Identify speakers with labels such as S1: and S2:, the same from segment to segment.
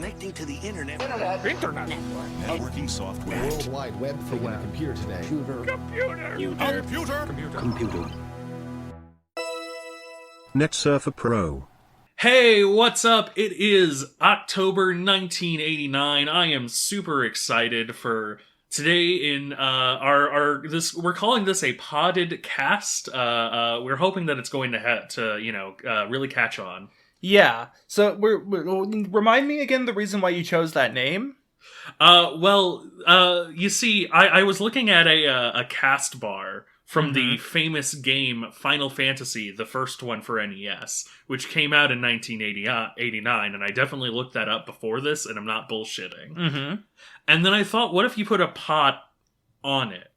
S1: connecting to the internet.
S2: Internet.
S3: Networking software.
S4: World Wide Web thing on a computer today.
S3: Computer. Net Surfer Pro.
S2: Hey, what's up? It is October 1989. I am super excited for today in we're calling this a podded cast. We're hoping that it's going to really catch on.
S5: Yeah. So remind me again the reason why you chose that name.
S2: You see, I was looking at a cast bar from the famous game Final Fantasy, the first one for NES, which came out in 1989, and I definitely looked that up before this, and I'm not bullshitting.
S5: Mm-hmm.
S2: And then I thought, what if you put a pot on it?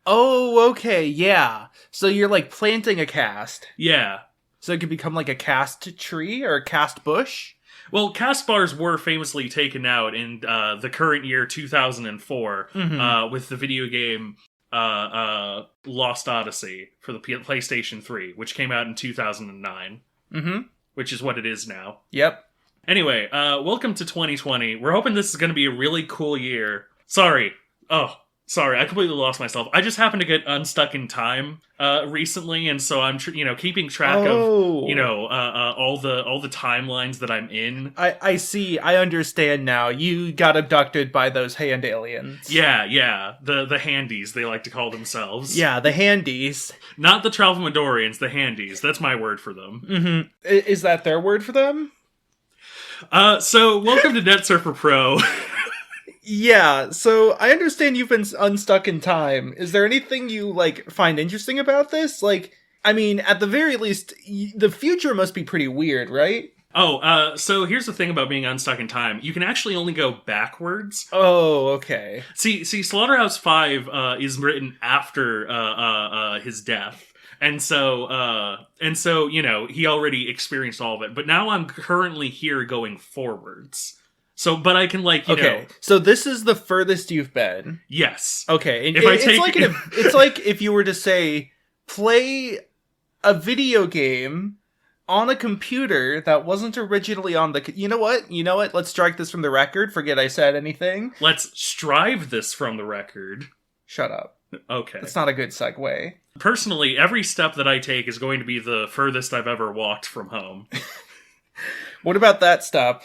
S5: Oh, okay, yeah. So you're like planting a cast.
S2: Yeah.
S5: So it could become like a cast tree or a cast bush?
S2: Well, cast bars were famously taken out in the current year, 2004, with the video game Lost Odyssey for the PlayStation 3, which came out in 2009. Mm-hmm. Which is what it is now.
S5: Yep.
S2: Anyway, welcome to 2020. We're hoping this is going to be a really cool year. Sorry, I completely lost myself. I just happened to get unstuck in time recently, and so I'm keeping track of all the timelines that I'm in.
S5: I see. I understand now. You got abducted by those hand aliens.
S2: Yeah. The handies, they like to call themselves.
S5: Yeah, the handies.
S2: Not the Tralfamadorians, the handies. That's my word for them.
S5: Mm-hmm. Is that their word for them?
S2: So welcome to Net Surfer Pro.
S5: Yeah, so I understand you've been unstuck in time. Is there anything you, find interesting about this? At the very least, the future must be pretty weird, right?
S2: So here's the thing about being unstuck in time. You can actually only go backwards.
S5: Oh, okay.
S2: See, Slaughterhouse 5 is written after his death. And so, he already experienced all of it. But now I'm currently here going forwards. So, but I can
S5: okay. So this is the furthest you've been.
S2: Yes.
S5: Okay. And it's like if you were to say, play a video game on a computer that wasn't originally on the... You know what? Let's strike this from the record. Forget I said anything.
S2: Let's strive this from the record.
S5: Shut up.
S2: Okay.
S5: That's not a good segue.
S2: Personally, every step that I take is going to be the furthest I've ever walked from home.
S5: What about that step?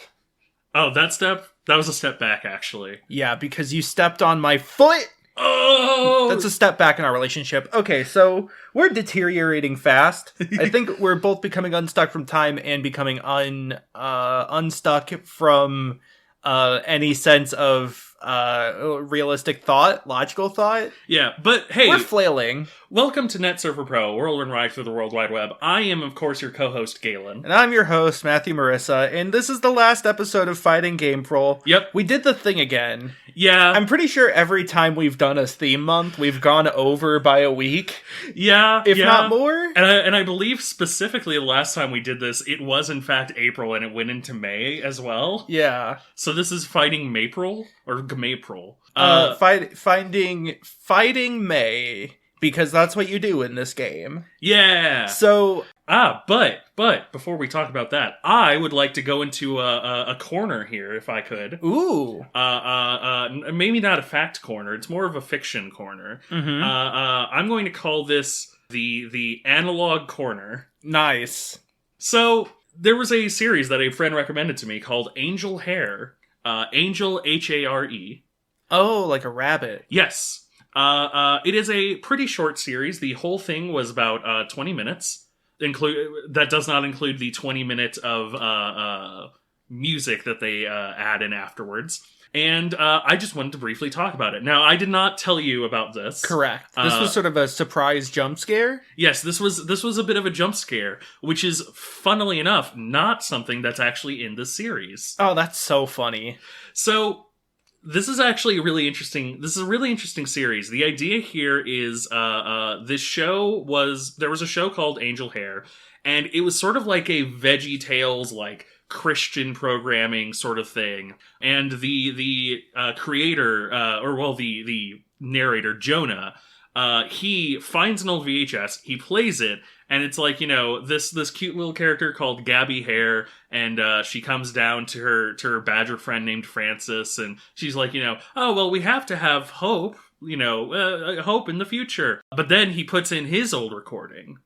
S2: Oh, that step? That was a step back, actually.
S5: Yeah, because you stepped on my foot!
S2: Oh!
S5: That's a step back in our relationship. Okay, so we're deteriorating fast. I think we're both becoming unstuck from time and becoming unstuck from any sense of realistic thought, logical thought.
S2: Yeah, but hey...
S5: We're flailing.
S2: Welcome to Net Surfer Pro, whirlwind ride through the World Wide Web. I am, of course, your co-host, Galen.
S5: And I'm your host, Matthew Marisa, and this is the last episode of Fighting GamePril.
S2: Yep.
S5: We did the thing again.
S2: Yeah.
S5: I'm pretty sure every time we've done a theme month, we've gone over by a week.
S2: Yeah.
S5: If not more.
S2: And I believe specifically the last time we did this, it was in fact April, and it went into May as well.
S5: Yeah.
S2: So this is Fighting Maypril? Or Gmapril?
S5: Fighting May, because that's what you do in this game.
S2: Yeah.
S5: So...
S2: But before we talk about that, I would like to go into a corner here, if I could.
S5: Ooh.
S2: Maybe not a fact corner. It's more of a fiction corner.
S5: Mm-hmm.
S2: I'm going to call this the analog corner.
S5: Nice.
S2: So there was a series that a friend recommended to me called Angel Hare. Angel Hare.
S5: Oh, like a rabbit.
S2: Yes. It is a pretty short series. The whole thing was about 20 minutes. That does not include the 20 minutes of music that they add in afterwards. And I just wanted to briefly talk about it. Now, I did not tell you about this.
S5: Correct. This was sort of a surprise jump scare?
S2: Yes, this was a bit of a jump scare, which is, funnily enough, not something that's actually in the series.
S5: Oh, that's so funny.
S2: So... This is actually a really interesting series. The idea here is, there was a show called Angel Hare, and it was sort of like a Veggie Tales, Christian programming sort of thing. And the creator, the narrator, Jonah, he finds an old VHS, he plays it, And it's like, this cute little character called Gabby Hare, and she comes down to her badger friend named Francis, and she's like, oh, well, we have to have hope, hope in the future. But then he puts in his old recording,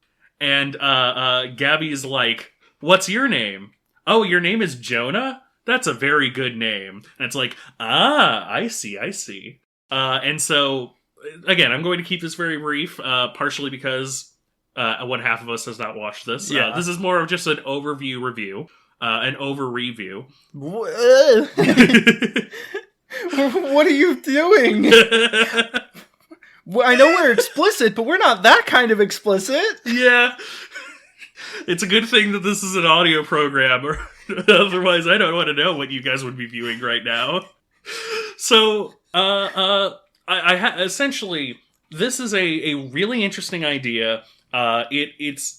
S2: and Gabby's like, what's your name? Oh, your name is Jonah? That's a very good name. And it's like, I see. And so, again, I'm going to keep this very brief, partially because one half of us has not watched this.
S5: Yeah.
S2: This is more of just an overview review, an over-review.
S5: What are you doing? I know we're explicit, but we're not that kind of explicit.
S2: Yeah. It's a good thing that this is an audio program, or otherwise I don't want to know what you guys would be viewing right now. So, essentially, this is a really interesting idea. It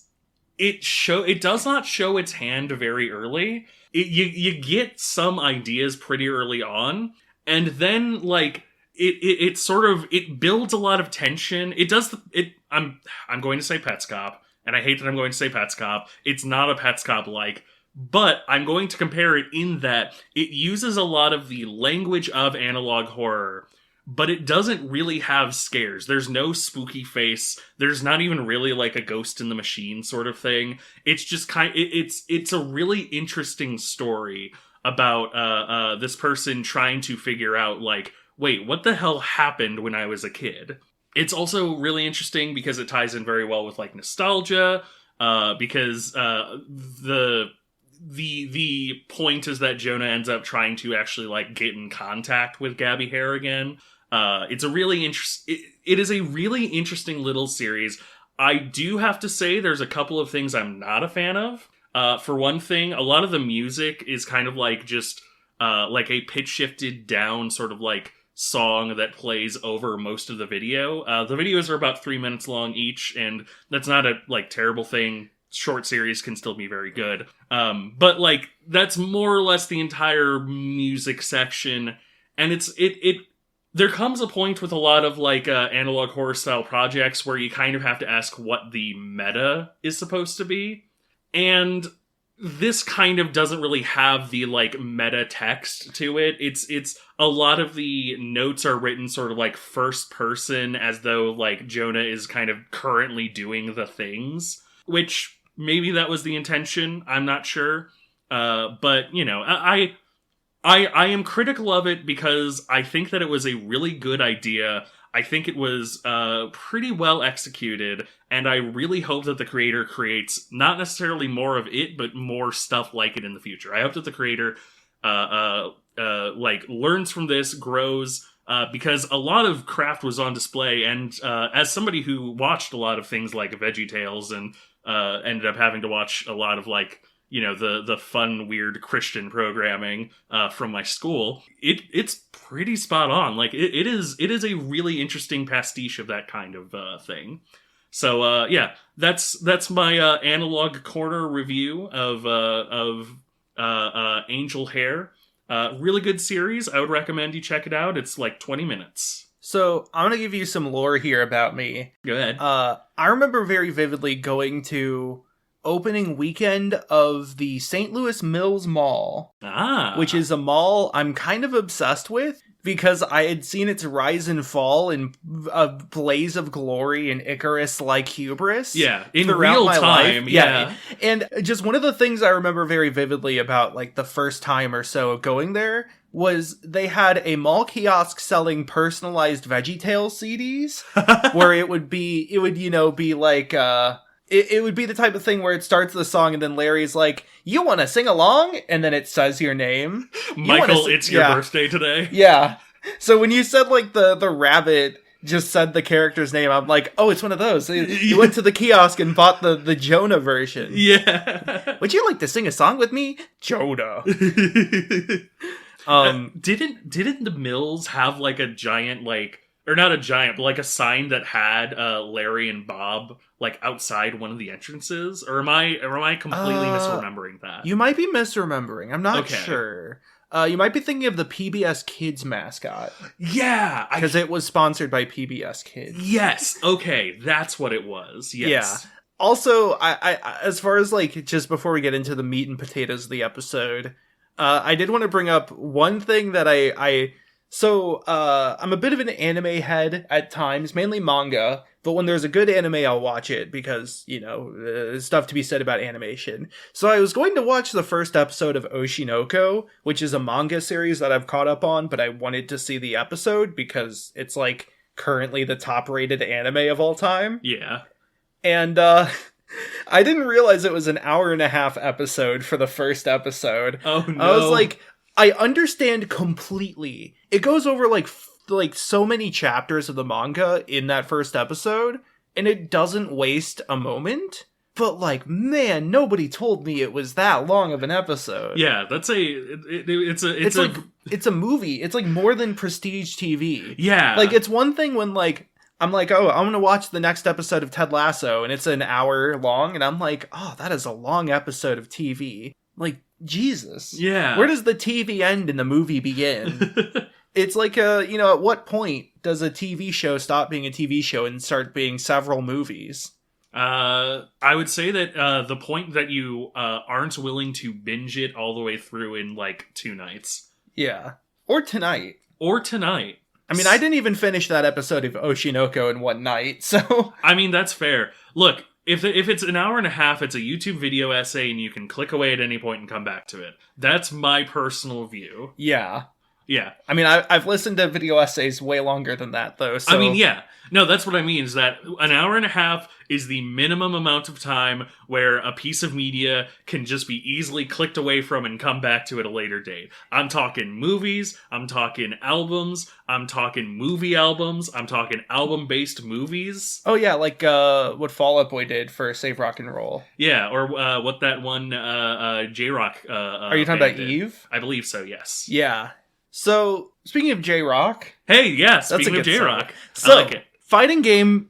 S2: does not show its hand very early. You get some ideas pretty early on, and then it builds a lot of tension. I'm going to say Petscop, and I hate that I'm going to say Petscop. It's not a Petscop but I'm going to compare it in that it uses a lot of the language of analog horror, but it doesn't really have scares. There's no spooky face. There's not even really like a ghost in the machine sort of thing. It's just it's a really interesting story about this person trying to figure out wait, what the hell happened when I was a kid? It's also really interesting because it ties in very well with nostalgia, because the point is that Jonah ends up trying to actually get in contact with Gabby Hare again. It's a really it is a really interesting little series. I do have to say there's a couple of things I'm not a fan of. For one thing, a lot of the music is kind of just a pitch shifted down sort of song that plays over most of the video. The videos are about 3 minutes long each, and that's not a terrible thing. Short series can still be very good. But that's more or less the entire music section. And there comes a point with a lot of analog horror style projects where you kind of have to ask what the meta is supposed to be. And this kind of doesn't really have the meta text to it. It's a lot of the notes are written sort of first person, as though Jonah is kind of currently doing the things, which maybe that was the intention. I'm not sure. But I am critical of it because I think that it was a really good idea. I think it was pretty well executed, and I really hope that the creator creates not necessarily more of it, but more stuff like it in the future. I hope that the creator learns from this, grows, because a lot of craft was on display, and as somebody who watched a lot of things like VeggieTales and ended up having to watch a lot of the fun, weird Christian programming from my school, it's pretty spot on. It is a really interesting pastiche of that kind of thing. So that's my analog corner review of Angel Hare. Really good series. I would recommend you check it out. It's 20 minutes.
S5: So, I'm going to give you some lore here about me.
S2: Go ahead.
S5: I remember very vividly going to opening weekend of the St. Louis Mills Mall, which is a mall I'm kind of obsessed with because I had seen its rise and fall in a blaze of glory and Icarus-like hubris.
S2: Yeah, in real time.
S5: Life.
S2: Yeah.
S5: And just one of the things I remember very vividly about the first time or so going there was they had a mall kiosk selling personalized VeggieTales CDs where it would be it would be the type of thing where it starts the song and then Larry's like, you want to sing along? And then it says your name.
S2: Michael, it's your birthday today.
S5: Yeah. So when you said the rabbit just said the character's name, I'm like, oh, it's one of those. You went to the kiosk and bought the Jonah version.
S2: Yeah.
S5: Would you like to sing a song with me? Jonah.
S2: Didn't the Mills have a giant or not a giant, but a sign that had Larry and Bob outside one of the entrances? Or am I completely misremembering that?
S5: You might be misremembering. I'm not sure. You might be thinking of the PBS Kids mascot.
S2: Yeah,
S5: because it was sponsored by PBS Kids.
S2: Yes. Okay, that's what it was. Yes.
S5: Also, I as far as like just before we get into the meat and potatoes of the episode, I did want to bring up one thing that I'm a bit of an anime head at times, mainly manga, but when there's a good anime, I'll watch it because, there's stuff to be said about animation. So I was going to watch the first episode of Oshinoko, which is a manga series that I've caught up on, but I wanted to see the episode because it's like currently the top rated anime of all time.
S2: Yeah.
S5: And, I didn't realize it was an hour and a half episode for the first episode.
S2: Oh, no.
S5: I was like, I understand completely. It goes over like so many chapters of the manga in that first episode, and it doesn't waste a moment. But like, man, nobody told me it was that long of an episode.
S2: Yeah, that's it's
S5: a movie. It's like more than prestige TV.
S2: Yeah.
S5: Like, it's one thing when like I'm like, oh, I'm gonna watch the next episode of Ted Lasso, and it's an hour long, and I'm like, oh, that is a long episode of TV. Like, Jesus.
S2: Yeah.
S5: Where does the TV end and the movie begin? It's like, at what point does a TV show stop being a TV show and start being several movies?
S2: I would say that the point that you aren't willing to binge it all the way through in like 2 nights.
S5: Yeah. Or tonight. I mean, I didn't even finish that episode of Oshinoko in one night, so...
S2: I mean, that's fair. Look, if it's an hour and a half, it's a YouTube video essay, and you can click away at any point and come back to it. That's my personal view.
S5: Yeah.
S2: Yeah.
S5: I mean, I've listened to video essays way longer than that, though, so...
S2: I mean, yeah. No, that's what I mean, is that an hour and a half is the minimum amount of time where a piece of media can just be easily clicked away from and come back to at a later date. I'm talking movies, I'm talking albums, I'm talking movie albums, I'm talking album-based movies.
S5: Oh, yeah, like what Fall Out Boy did for Save Rock and Roll.
S2: Yeah, or what that one J-Rock
S5: Are you talking about
S2: did.
S5: Eve?
S2: I believe so, yes.
S5: Yeah. So, speaking of J-Rock...
S2: Hey, yeah,
S5: that's
S2: speaking of J-Rock,
S5: so,
S2: I like it.
S5: Fighting Game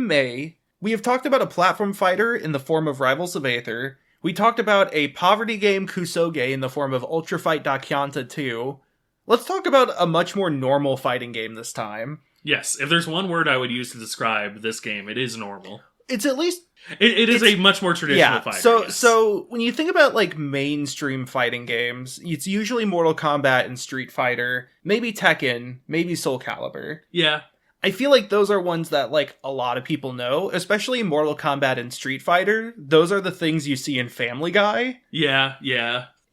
S5: May. We have talked about a platform fighter in the form of Rivals of Aether. We talked about a poverty game Kusoge in the form of Ultra Fight Dakyanta 2. Let's talk about a much more normal fighting game this time.
S2: Yes, if there's one word I would use to describe this game, it is normal.
S5: It's at least...
S2: It is a much more traditional fighter.
S5: So when you think about like mainstream fighting games, it's usually Mortal Kombat and Street Fighter, maybe Tekken, maybe Soul Calibur.
S2: Yeah.
S5: I feel like those are ones that like a lot of people know, especially Mortal Kombat and Street Fighter. Those are the things you see in Family Guy.
S2: Yeah.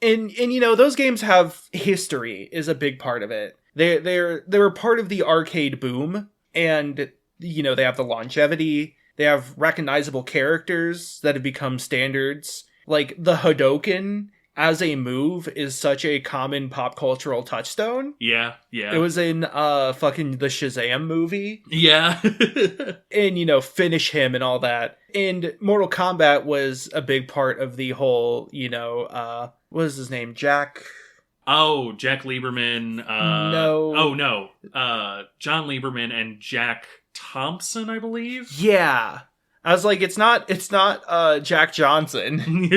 S5: And those games have history is a big part of it. They were part of the arcade boom, and they have the longevity. They have recognizable characters that have become standards. Like, the Hadouken as a move is such a common pop cultural touchstone.
S2: Yeah.
S5: It was in fucking the Shazam movie.
S2: Yeah.
S5: And, finish him and all that. And Mortal Kombat was a big part of the whole, what was his name? Jack...
S2: Oh, Jack Lieberman.
S5: No.
S2: Oh, no. John Lieberman and Jack Thompson, I believe.
S5: Yeah, I was like, it's not Jack Johnson,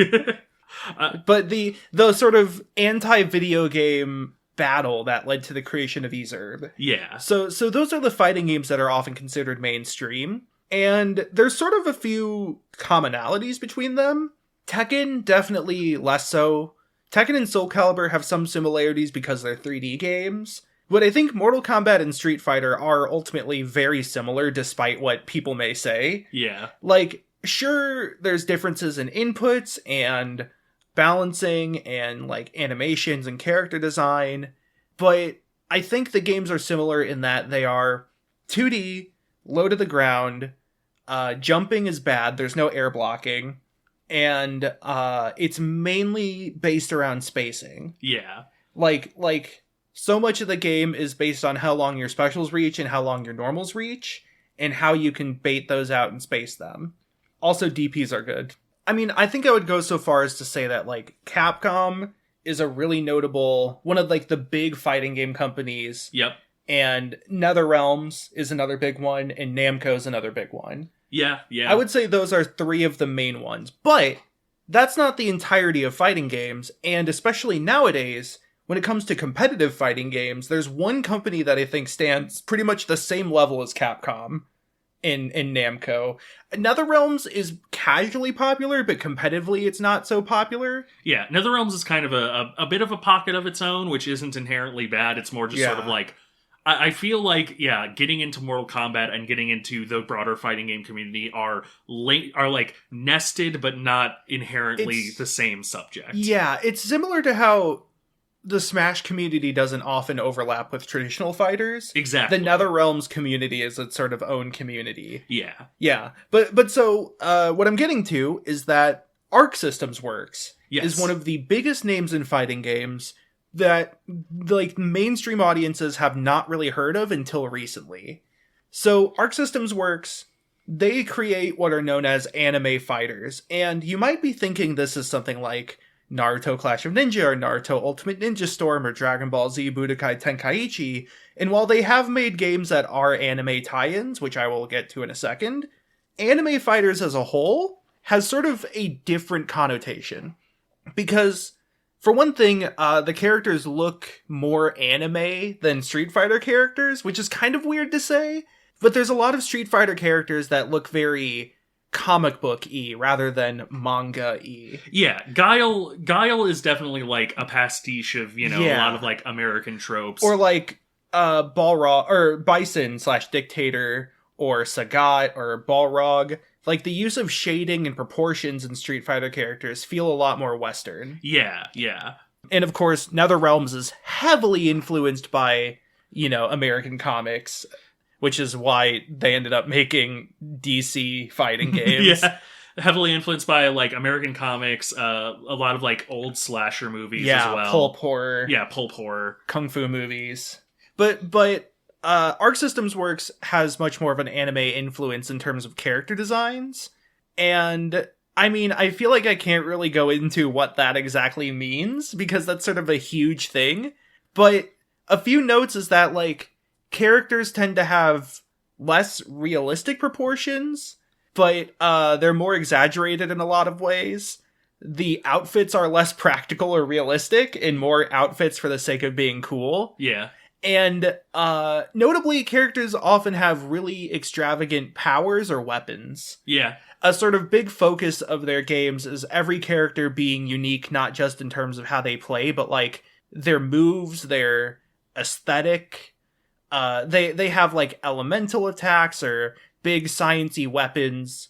S5: but the sort of anti-video game battle that led to the creation of Ezurb.
S2: Yeah.
S5: So those are the fighting games that are often considered mainstream, and there's sort of a few commonalities between them. Tekken definitely less so. Tekken and Soul Calibur have some similarities because they're 3D games. But I think Mortal Kombat and Street Fighter are ultimately very similar, despite what people may say.
S2: Yeah.
S5: Like, sure, there's differences in inputs and balancing and, like, animations and character design, but I think the games are similar in that they are 2D, low to the ground, jumping is bad, there's no air blocking, and it's mainly based around spacing.
S2: Yeah.
S5: Like so much of the game is based on how long your specials reach and how long your normals reach, and how you can bait those out and space them. Also, DPs are good. I mean, I think I would go so far as to say that, like, Capcom is a really notable, one of, like, the big fighting game companies.
S2: Yep.
S5: And NetherRealms is another big one, and Namco is another big one.
S2: Yeah.
S5: I would say those are 3 of the main ones, but that's not the entirety of fighting games, and especially nowadays, when it comes to competitive fighting games, there's one company that I think stands pretty much the same level as Capcom, in Namco. NetherRealms is casually popular, but competitively it's not so popular.
S2: Yeah, NetherRealms is kind of a bit of a pocket of its own, which isn't inherently bad. It's more just sort of like, I feel like, yeah, getting into Mortal Kombat and getting into the broader fighting game community are like nested, but not inherently the same subject.
S5: Yeah, it's similar to how the Smash community doesn't often overlap with traditional fighters.
S2: Exactly.
S5: The NetherRealms community is its sort of own community.
S2: Yeah.
S5: Yeah. But so what I'm getting to is that Arc Systems Works is one of the biggest names in fighting games that like mainstream audiences have not really heard of until recently. So Arc Systems Works, they create what are known as anime fighters. And you might be thinking this is something like Naruto Clash of Ninja or Naruto Ultimate Ninja Storm or Dragon Ball Z Budokai Tenkaichi, and while they have made games that are anime tie-ins, which I will get to in a second, anime fighters as a whole has sort of a different connotation. Because, for one thing, the characters look more anime than Street Fighter characters, which is kind of weird to say, but there's a lot of Street Fighter characters that look very comic book-y rather than manga-y.
S2: Yeah, Guile is definitely like a pastiche of, a lot of like American tropes.
S5: Or like Balrog or Bison / Dictator or Sagat or Balrog. Like the use of shading and proportions in Street Fighter characters feel a lot more Western.
S2: Yeah.
S5: And of course, NetherRealms is heavily influenced by, American comics, which is why they ended up making DC fighting games.
S2: Yeah, heavily influenced by like American comics, a lot of like old slasher movies as well.
S5: Pulp horror.
S2: Yeah, pulp horror.
S5: Kung fu movies. But Arc Systems Works has much more of an anime influence in terms of character designs. And I mean, I feel like I can't really go into what that exactly means because that's sort of a huge thing. But a few notes is that like characters tend to have less realistic proportions, but they're more exaggerated in a lot of ways. The outfits are less practical or realistic and more outfits for the sake of being cool.
S2: Yeah.
S5: And notably, characters often have really extravagant powers or weapons.
S2: Yeah.
S5: A sort of big focus of their games is every character being unique, not just in terms of how they play, but like their moves, their aesthetic. They have like elemental attacks or big sciencey weapons.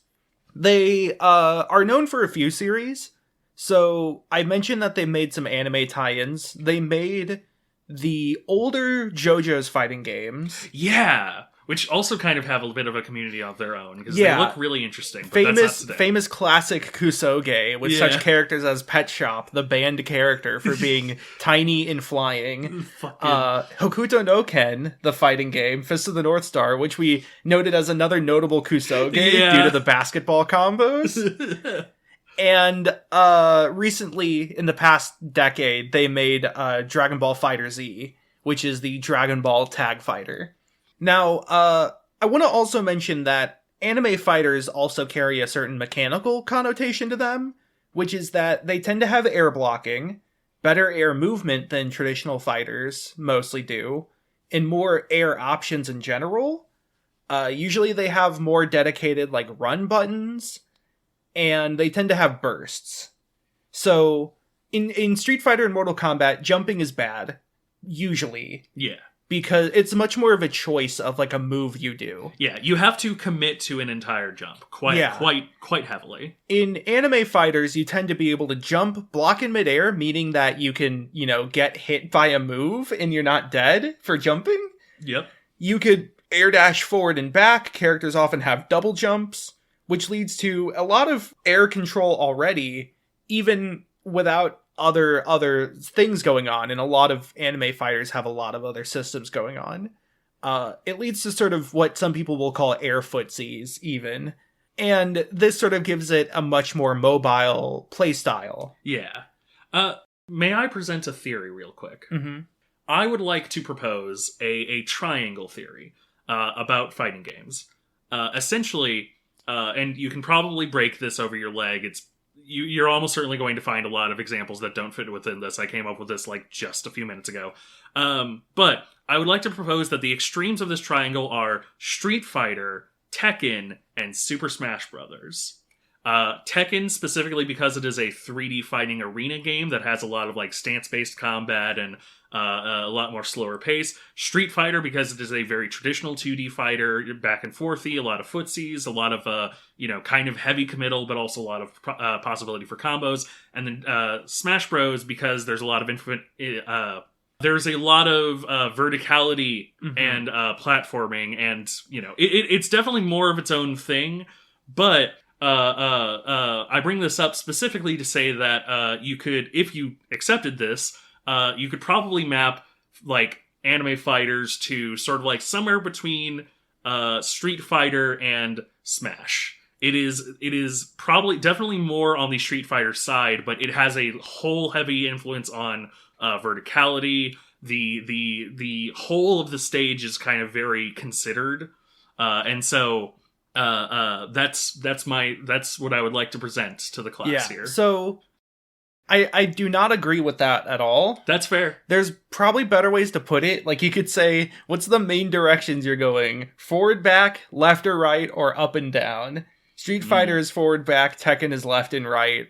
S5: They are known for a few series. So I mentioned that they made some anime tie-ins. They made the older JoJo's fighting games.
S2: Yeah, which also kind of have a bit of a community of their own because they look really interesting. But
S5: famous classic Kusoge with such characters as Pet Shop, the banned character for being tiny and flying. Hokuto no Ken, the fighting game, Fist of the North Star, which we noted as another notable Kusoge due to the basketball combos. And recently, in the past decade, they made Dragon Ball Fighter Z, which is the Dragon Ball tag fighter. Now, I want to also mention that anime fighters also carry a certain mechanical connotation to them, which is that they tend to have air blocking, better air movement than traditional fighters mostly do, and more air options in general. Usually they have more dedicated like run buttons, and they tend to have bursts. So, in Street Fighter and Mortal Kombat, jumping is bad, usually.
S2: Yeah.
S5: Because it's much more of a choice of like a move you do.
S2: Yeah, you have to commit to an entire jump quite heavily.
S5: In anime fighters, you tend to be able to jump, block in midair, meaning that you can, get hit by a move and you're not dead for jumping.
S2: Yep.
S5: You could air dash forward and back. Characters often have double jumps, which leads to a lot of air control already, even without other things going on, and a lot of anime fighters have a lot of other systems going on. It leads to sort of what some people will call air footsies, even. And this sort of gives it a much more mobile playstyle.
S2: Yeah. May I present a theory real quick?
S5: Mm-hmm.
S2: I would like to propose a triangle theory about fighting games. Essentially, and you can probably break this over your leg, you're almost certainly going to find a lot of examples that don't fit within this. I came up with this like just a few minutes ago. But I would like to propose that the extremes of this triangle are Street Fighter, Tekken, and Super Smash Brothers. Tekken specifically because it is a 3D fighting arena game that has a lot of like stance-based combat and a lot more slower pace. Street Fighter because it is a very traditional 2D fighter, back and forthy, a lot of footsies, a lot of kind of heavy committal, but also a lot of possibility for combos. And then Smash Bros because there's a lot of there's a lot of verticality and platforming, and it's definitely more of its own thing. But I bring this up specifically to say that you could, if you accepted this, you could probably map like anime fighters to sort of like somewhere between Street Fighter and Smash. It is probably definitely more on the Street Fighter side, but it has a whole heavy influence on verticality. The whole of the stage is kind of very considered, and so that's what I would like to present to the class here.
S5: So I do not agree with that at all.
S2: That's fair.
S5: There's probably better ways to put it. Like you could say, what's the main directions you're going? Forward, back, left or right, or up and down. Street Fighter is forward, back, Tekken is left and right,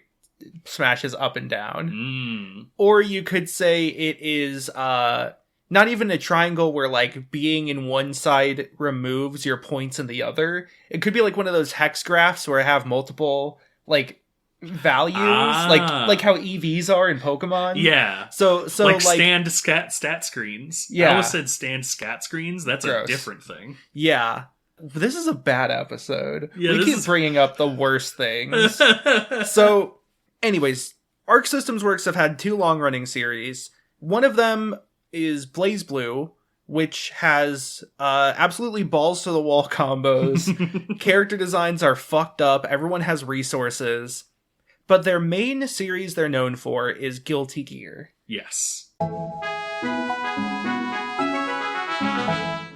S5: Smash is up and down. Or you could say it is not even a triangle where like being in one side removes your points in the other. It could be like one of those hex graphs where I have multiple like values, like how EVs are in Pokemon.
S2: Yeah.
S5: So
S2: like stand stat screens.
S5: Yeah.
S2: I almost said stand scat screens. That's
S5: Gross.
S2: A different thing.
S5: Yeah. This is a bad episode.
S2: Yeah,
S5: we keep bringing up the worst things. So, anyways, Arc Systems Works have had 2 long-running series. One of them is Blaze Blue, which has absolutely balls-to-the-wall combos. Character designs are fucked up. Everyone has resources. But their main series they're known for is Guilty Gear.
S2: Yes.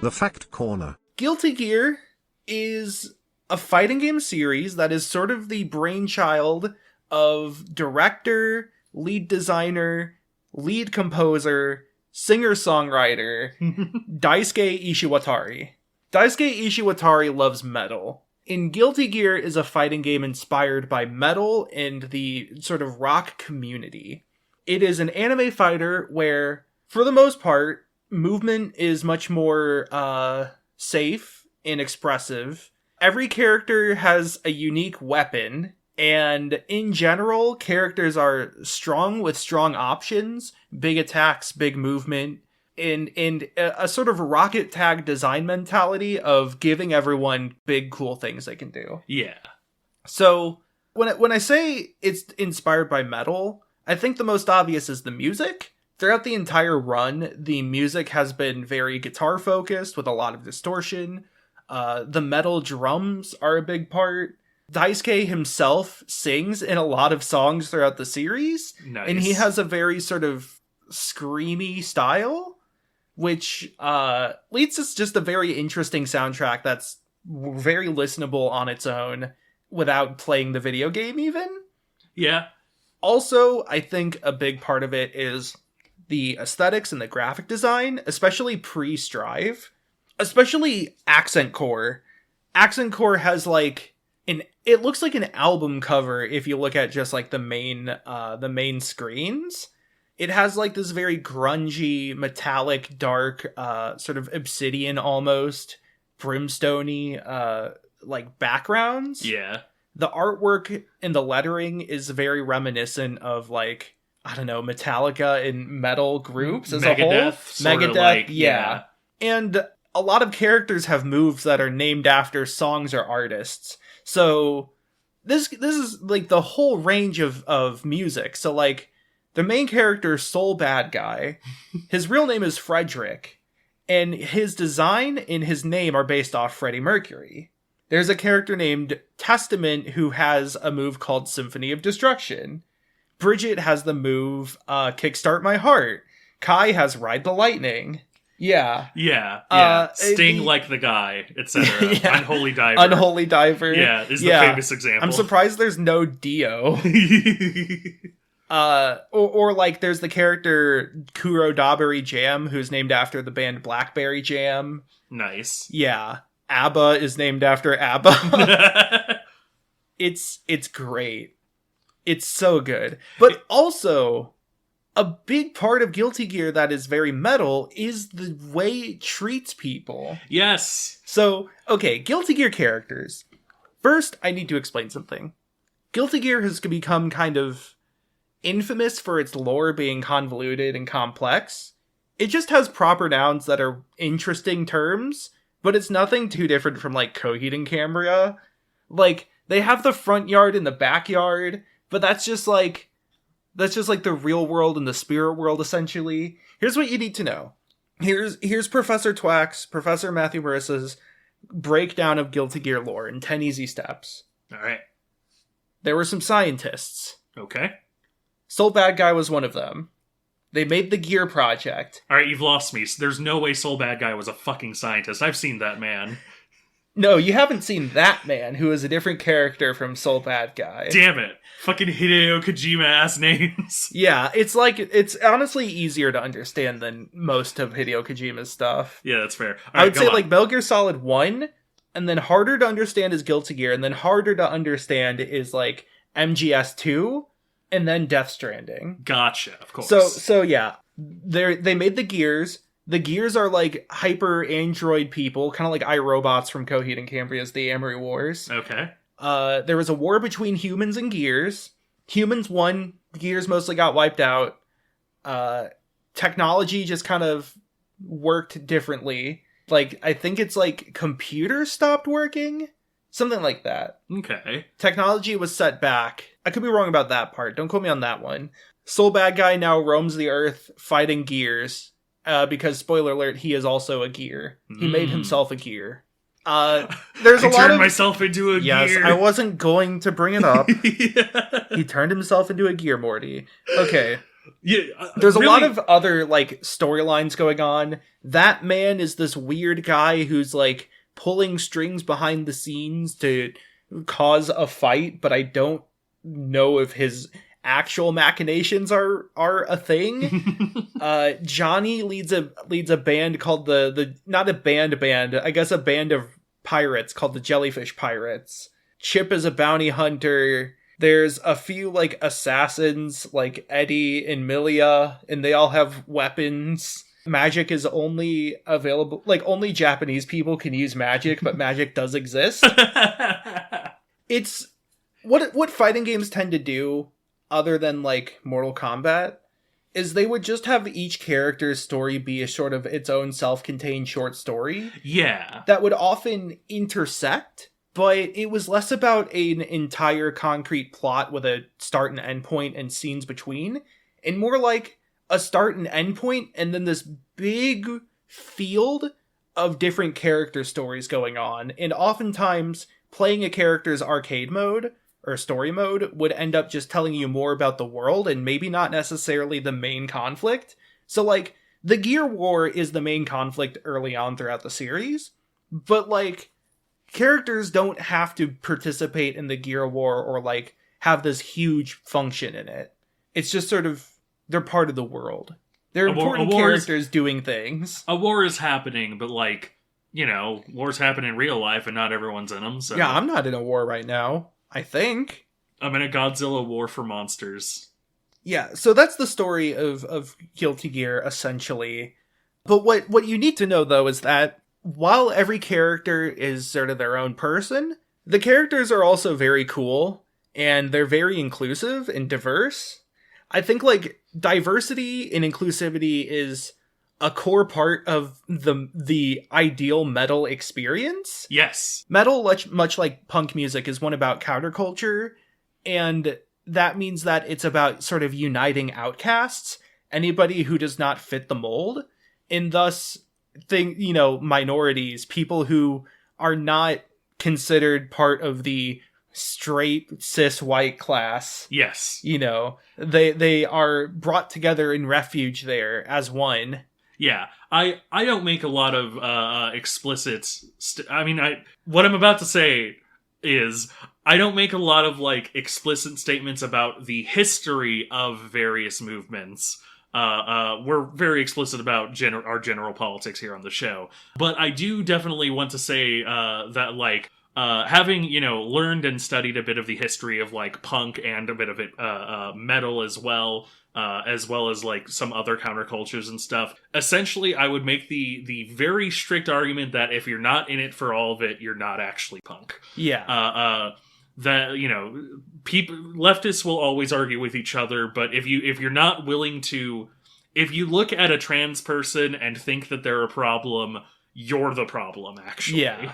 S3: The Fact Corner.
S5: Guilty Gear is a fighting game series that is sort of the brainchild of director, lead designer, lead composer, singer-songwriter, Daisuke Ishiwatari. Daisuke Ishiwatari loves metal. In Guilty Gear is a fighting game inspired by metal and the sort of rock community. It is an anime fighter where, for the most part, movement is much more safe and expressive. Every character has a unique weapon, and in general, characters are strong with strong options, big attacks, big movement, and a sort of rocket tag design mentality of giving everyone big cool things they can do.
S2: Yeah.
S5: So when I say it's inspired by metal, I think the most obvious is the music. Throughout the entire run, the music has been very guitar focused with a lot of distortion. The metal drums are a big part. Daisuke himself sings in a lot of songs throughout the series.
S2: Nice.
S5: And he has a very sort of screamy style, which leads to just a very interesting soundtrack that's very listenable on its own without playing the video game even.
S2: Yeah.
S5: Also, I think a big part of it is the aesthetics and the graphic design, especially pre-Strive. Especially Accent Core. Accent Core has like it looks like an album cover if you look at just like the main screens. It has like this very grungy, metallic, dark, sort of obsidian almost, brimstone-y, like backgrounds.
S2: Yeah.
S5: The artwork and the lettering is very reminiscent of like, I don't know, Metallica and metal groups as a whole. Megadeth, yeah. And a lot of characters have moves that are named after songs or artists. So this is like the whole range of music. So like the main character, Soul Bad Guy, his real name is Frederick, and his design and his name are based off Freddie Mercury. There's a character named Testament who has a move called Symphony of Destruction. Bridget has the move Kickstart My Heart. Kai has Ride the Lightning. Yeah.
S2: Yeah. Sting like the guy, etc.
S5: Yeah.
S2: Unholy Diver.
S5: Unholy Diver.
S2: Yeah, is the famous example.
S5: I'm surprised there's no Dio. Or like there's the character Kuro Dabari Jam, who's named after the band Blackberry Jam.
S2: Nice.
S5: Yeah. ABBA is named after ABBA. It's great. It's so good. But also, a big part of Guilty Gear that is very metal is the way it treats people.
S2: Yes.
S5: So, okay, Guilty Gear characters. First, I need to explain something. Guilty Gear has become kind of infamous for its lore being convoluted and complex. It just has proper nouns that are interesting terms, but it's nothing too different from, like, Coheed and Cambria. Like, they have the front yard and the backyard, but that's just like the real world and the spirit world, essentially. Here's what you need to know. Here's Professor Twack's, Professor Matthew Marissa's breakdown of Guilty Gear lore in 10 easy steps.
S2: Alright.
S5: There were some scientists.
S2: Okay.
S5: Soul Bad Guy was one of them. They made the Gear Project.
S2: Alright, you've lost me. There's no way Soul Bad Guy was a fucking scientist. I've seen that man.
S5: No, you haven't seen that man, who is a different character from Soul Bad Guy.
S2: Damn it. Fucking Hideo Kojima-ass names.
S5: Yeah, it's honestly easier to understand than most of Hideo Kojima's stuff.
S2: Yeah, that's fair.
S5: I would say, like, Metal Gear Solid 1, and then harder to understand is Guilty Gear, and then harder to understand is, like, MGS2, and then Death Stranding.
S2: Gotcha, of course.
S5: So yeah, they made the Gears. The Gears are, like, hyper android people, kind of like iRobots from Coheed and Cambria's The Amory Wars.
S2: Okay.
S5: There was a war between humans and Gears. Humans won. Gears mostly got wiped out. Technology just kind of worked differently. Like, I think it's like computers stopped working? Something like that.
S2: Okay.
S5: Technology was set back. I could be wrong about that part. Don't quote me on that one. Soul Bad Guy now roams the earth fighting Gears. Because, spoiler alert, he is also a Gear. He made himself a Gear. There's a lot
S2: turned
S5: of...
S2: myself into a
S5: Yes,
S2: Gear.
S5: I wasn't going to bring it up.
S2: Yeah.
S5: He turned himself into a Gear, Morty. Okay.
S2: Yeah,
S5: There's
S2: really,
S5: a lot of other, like, storylines going on. That man is this weird guy who's, like, pulling strings behind the scenes to cause a fight, but I don't know if his actual machinations are a thing. Johnny leads a band called the not a band, I guess a band of pirates called the Jellyfish Pirates. Chip is a bounty hunter. There's a few, like, assassins like Eddie and Milia, and they all have weapons. Magic is only available, like, only Japanese people can use magic, but magic does exist. It's what fighting games tend to do, other than, like, Mortal Kombat, is they would just have each character's story be a sort of its own self-contained short story.
S2: Yeah.
S5: That would often intersect, but it was less about an entire concrete plot with a start and end point and scenes between, and more like a start and end point and then this big field of different character stories going on. And oftentimes, playing a character's arcade mode or story mode would end up just telling you more about the world and maybe not necessarily the main conflict. So, like, the Gear War is the main conflict early on throughout the series, but, like, characters don't have to participate in the Gear War or, like, have this huge function in it. It's just sort of, they're part of the world. They're important characters doing things.
S2: A war is happening, but, like, you know, wars happen in real life and not everyone's in them, so...
S5: Yeah, I'm not in a war right now, I think.
S2: I'm in a Godzilla war for monsters.
S5: Yeah, so that's the story of Guilty Gear, essentially. But what you need to know, though, is that while every character is sort of their own person, the characters are also very cool, and they're very inclusive and diverse. I think, like, diversity and inclusivity is a core part of the ideal metal experience.
S2: Yes.
S5: Metal, much like punk music, is one about counterculture, and that means that it's about sort of uniting outcasts, anybody who does not fit the mold, and thus, minorities, people who are not considered part of the straight cis white class.
S2: Yes.
S5: They are brought together in refuge there as one.
S2: Yeah, I don't make a lot of explicit... what I'm about to say is, I don't make a lot of, like, explicit statements about the history of various movements. we're very explicit about our general politics here on the show. But I do definitely want to say that, like, having, learned and studied a bit of the history of, like, punk and a bit of it metal as well as, like, some other countercultures and stuff, essentially I would make the very strict argument that if you're not in it for all of it, you're not actually punk.
S5: Yeah.
S2: That, people, leftists will always argue with each other, but if you're not willing to, if you look at a trans person and think that they're a problem, you're the problem, actually.
S5: Yeah.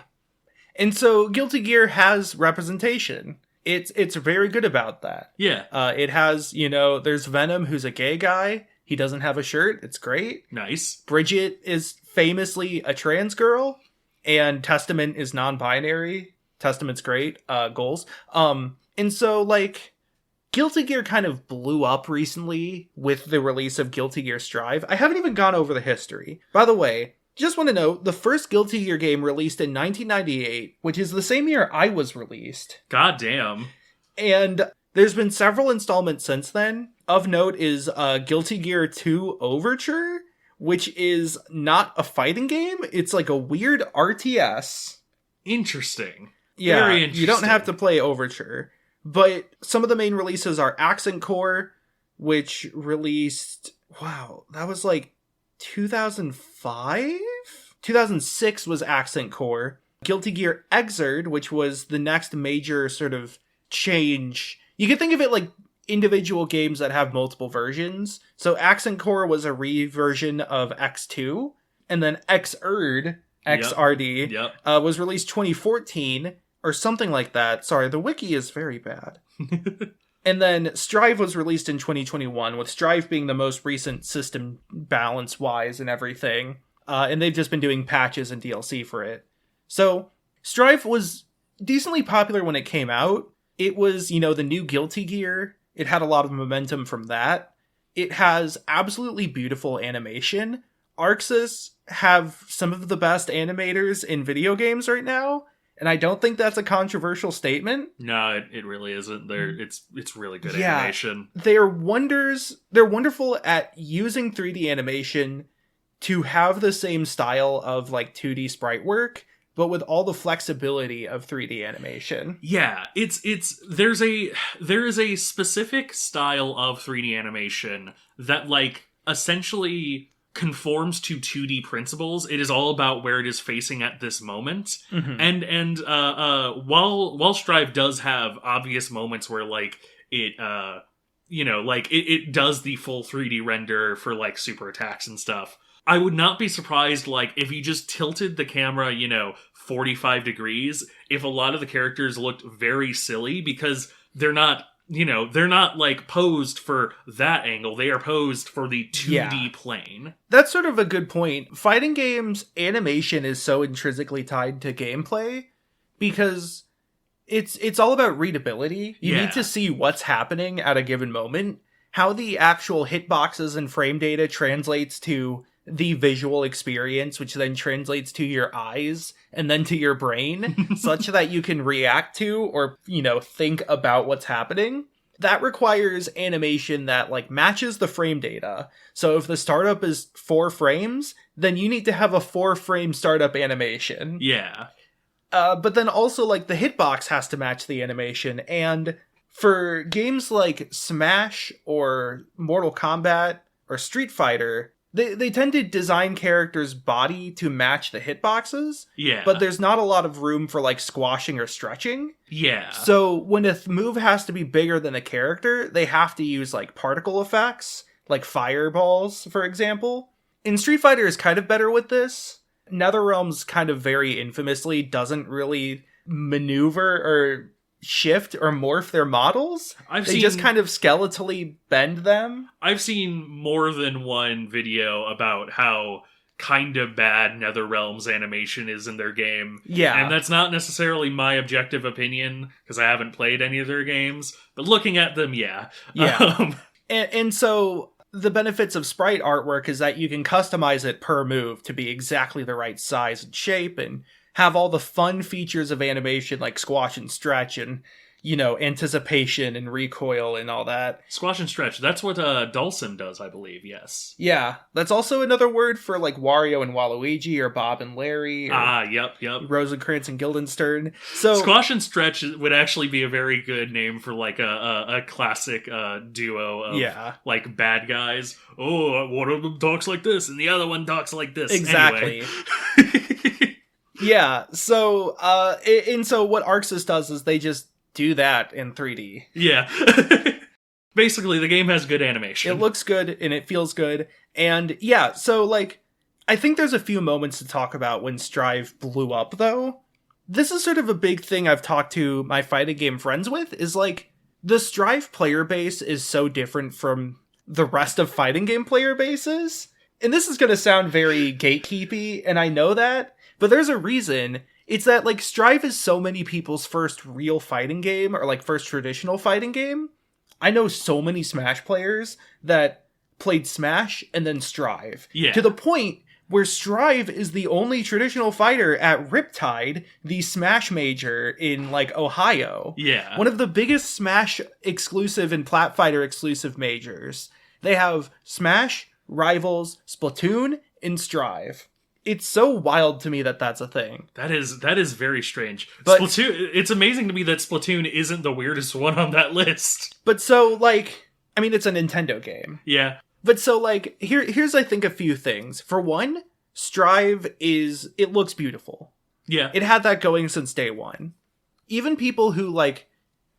S5: And so Guilty Gear has representation. It's very good about that.
S2: Yeah.
S5: It has, there's Venom, who's a gay guy. He doesn't have a shirt. It's great.
S2: Nice.
S5: Bridget is famously a trans girl, and Testament is non-binary. Testament's great. Goals. And so, like, Guilty Gear kind of blew up recently with the release of Guilty Gear Strive. I haven't even gone over the history. By the way, just want to know, the first Guilty Gear game released in 1998, which is the same year I was released.
S2: God damn.
S5: And there's been several installments since then. Of note is Guilty Gear 2 Overture, which is not a fighting game. It's like a weird RTS.
S2: Interesting.
S5: Yeah,
S2: very interesting.
S5: You don't have to play Overture. But some of the main releases are Accent Core, which released... Wow, that was like 2005? 2006 was Accent Core. Guilty Gear Xrd, which was the next major sort of change. You can think of it like individual games that have multiple versions. So Accent Core was a reversion of X2, and then Xrd, XRD, was released 2014, or something like that. Sorry, the wiki is very bad. And then Strive was released in 2021, with Strive being the most recent system balance-wise and everything. And they've just been doing patches and DLC for it. So, Strive was decently popular when it came out. It was, the new Guilty Gear. It had a lot of momentum from that. It has absolutely beautiful animation. Arxis have some of the best animators in video games right now. And I don't think that's a controversial statement.
S2: No, it really isn't. It's really good animation.
S5: They're wonderful at using 3D animation to have the same style of like 2D sprite work, but with all the flexibility of 3D animation.
S2: Yeah, there is a specific style of 3D animation that, like, essentially conforms to 2D principles. It is all about where it is facing at this moment. Mm-hmm. And while Strive does have obvious moments where, like, it it does the full 3D render for, like, super attacks and stuff, I would not be surprised, like, if you just tilted the camera, 45 degrees, if a lot of the characters looked very silly, because they're not like posed for that angle. They are posed for the 2D plane.
S5: That's sort of a good point. Fighting games animation is so intrinsically tied to gameplay because it's all about readability. You need to see what's happening at a given moment. How the actual hitboxes and frame data translates to the visual experience, which then translates to your eyes and then to your brain, such that you can react to or, think about what's happening. That requires animation that, like, matches the frame data. So if the startup is 4 frames, then you need to have a 4-frame startup animation.
S2: Yeah.
S5: But then also, like, the hitbox has to match the animation. And for games like Smash or Mortal Kombat or Street Fighter, They tend to design characters' body to match the hitboxes.
S2: Yeah.
S5: But there's not a lot of room for, like, squashing or stretching.
S2: Yeah.
S5: So when a move has to be bigger than a character, they have to use, like, particle effects, like fireballs, for example. And Street Fighter is kind of better with this. NetherRealm's kind of very infamously doesn't really maneuver or shift or morph their models. They just kind of skeletally bend them.
S2: I've seen more than one video about how kind of bad NetherRealm's animation is in their game.
S5: Yeah.
S2: And that's not necessarily my objective opinion, because I haven't played any of their games. But looking at them, yeah.
S5: Yeah. And so the benefits of sprite artwork is that you can customize it per move to be exactly the right size and shape and have all the fun features of animation like squash and stretch, and anticipation and recoil and all that.
S2: Squash and stretch. That's what Dulcim does, I believe, yes.
S5: Yeah, that's also another word for like Wario and Waluigi, or Bob and Larry, or
S2: Yep.
S5: Rosencrantz and Guildenstern. So
S2: Squash and stretch would actually be a very good name for like a classic duo of like bad guys. Oh, one of them talks like this and the other one talks like this.
S5: Exactly.
S2: Anyway.
S5: Yeah, so and so what ArcSys does is they just do that in 3D.
S2: Yeah. Basically, the game has good animation.
S5: It looks good and it feels good. And yeah, so like, I think there's a few moments to talk about when Strive blew up, though. This is sort of a big thing I've talked to my fighting game friends with, is like, the Strive player base is so different from the rest of fighting game player bases. And this is going to sound very gatekeepy, and I know that, but there's a reason. It's that, like, Strive is so many people's first real fighting game, or, like, first traditional fighting game. I know so many Smash players that played Smash and then Strive.
S2: Yeah.
S5: To the point where Strive is the only traditional fighter at Riptide, the Smash major in, like, Ohio.
S2: Yeah.
S5: One of the biggest Smash exclusive and Plat Fighter exclusive majors. They have Smash, Rivals, Splatoon, and Strive. It's so wild to me that that's a thing.
S2: That is very strange.
S5: But
S2: Splatoon, it's amazing to me that Splatoon isn't the weirdest one on that list.
S5: But so, like, I mean, it's a Nintendo game.
S2: Yeah.
S5: But so, like, here's, I think, a few things. For one, Strive it looks beautiful.
S2: Yeah.
S5: It had that going since day one. Even people who, like,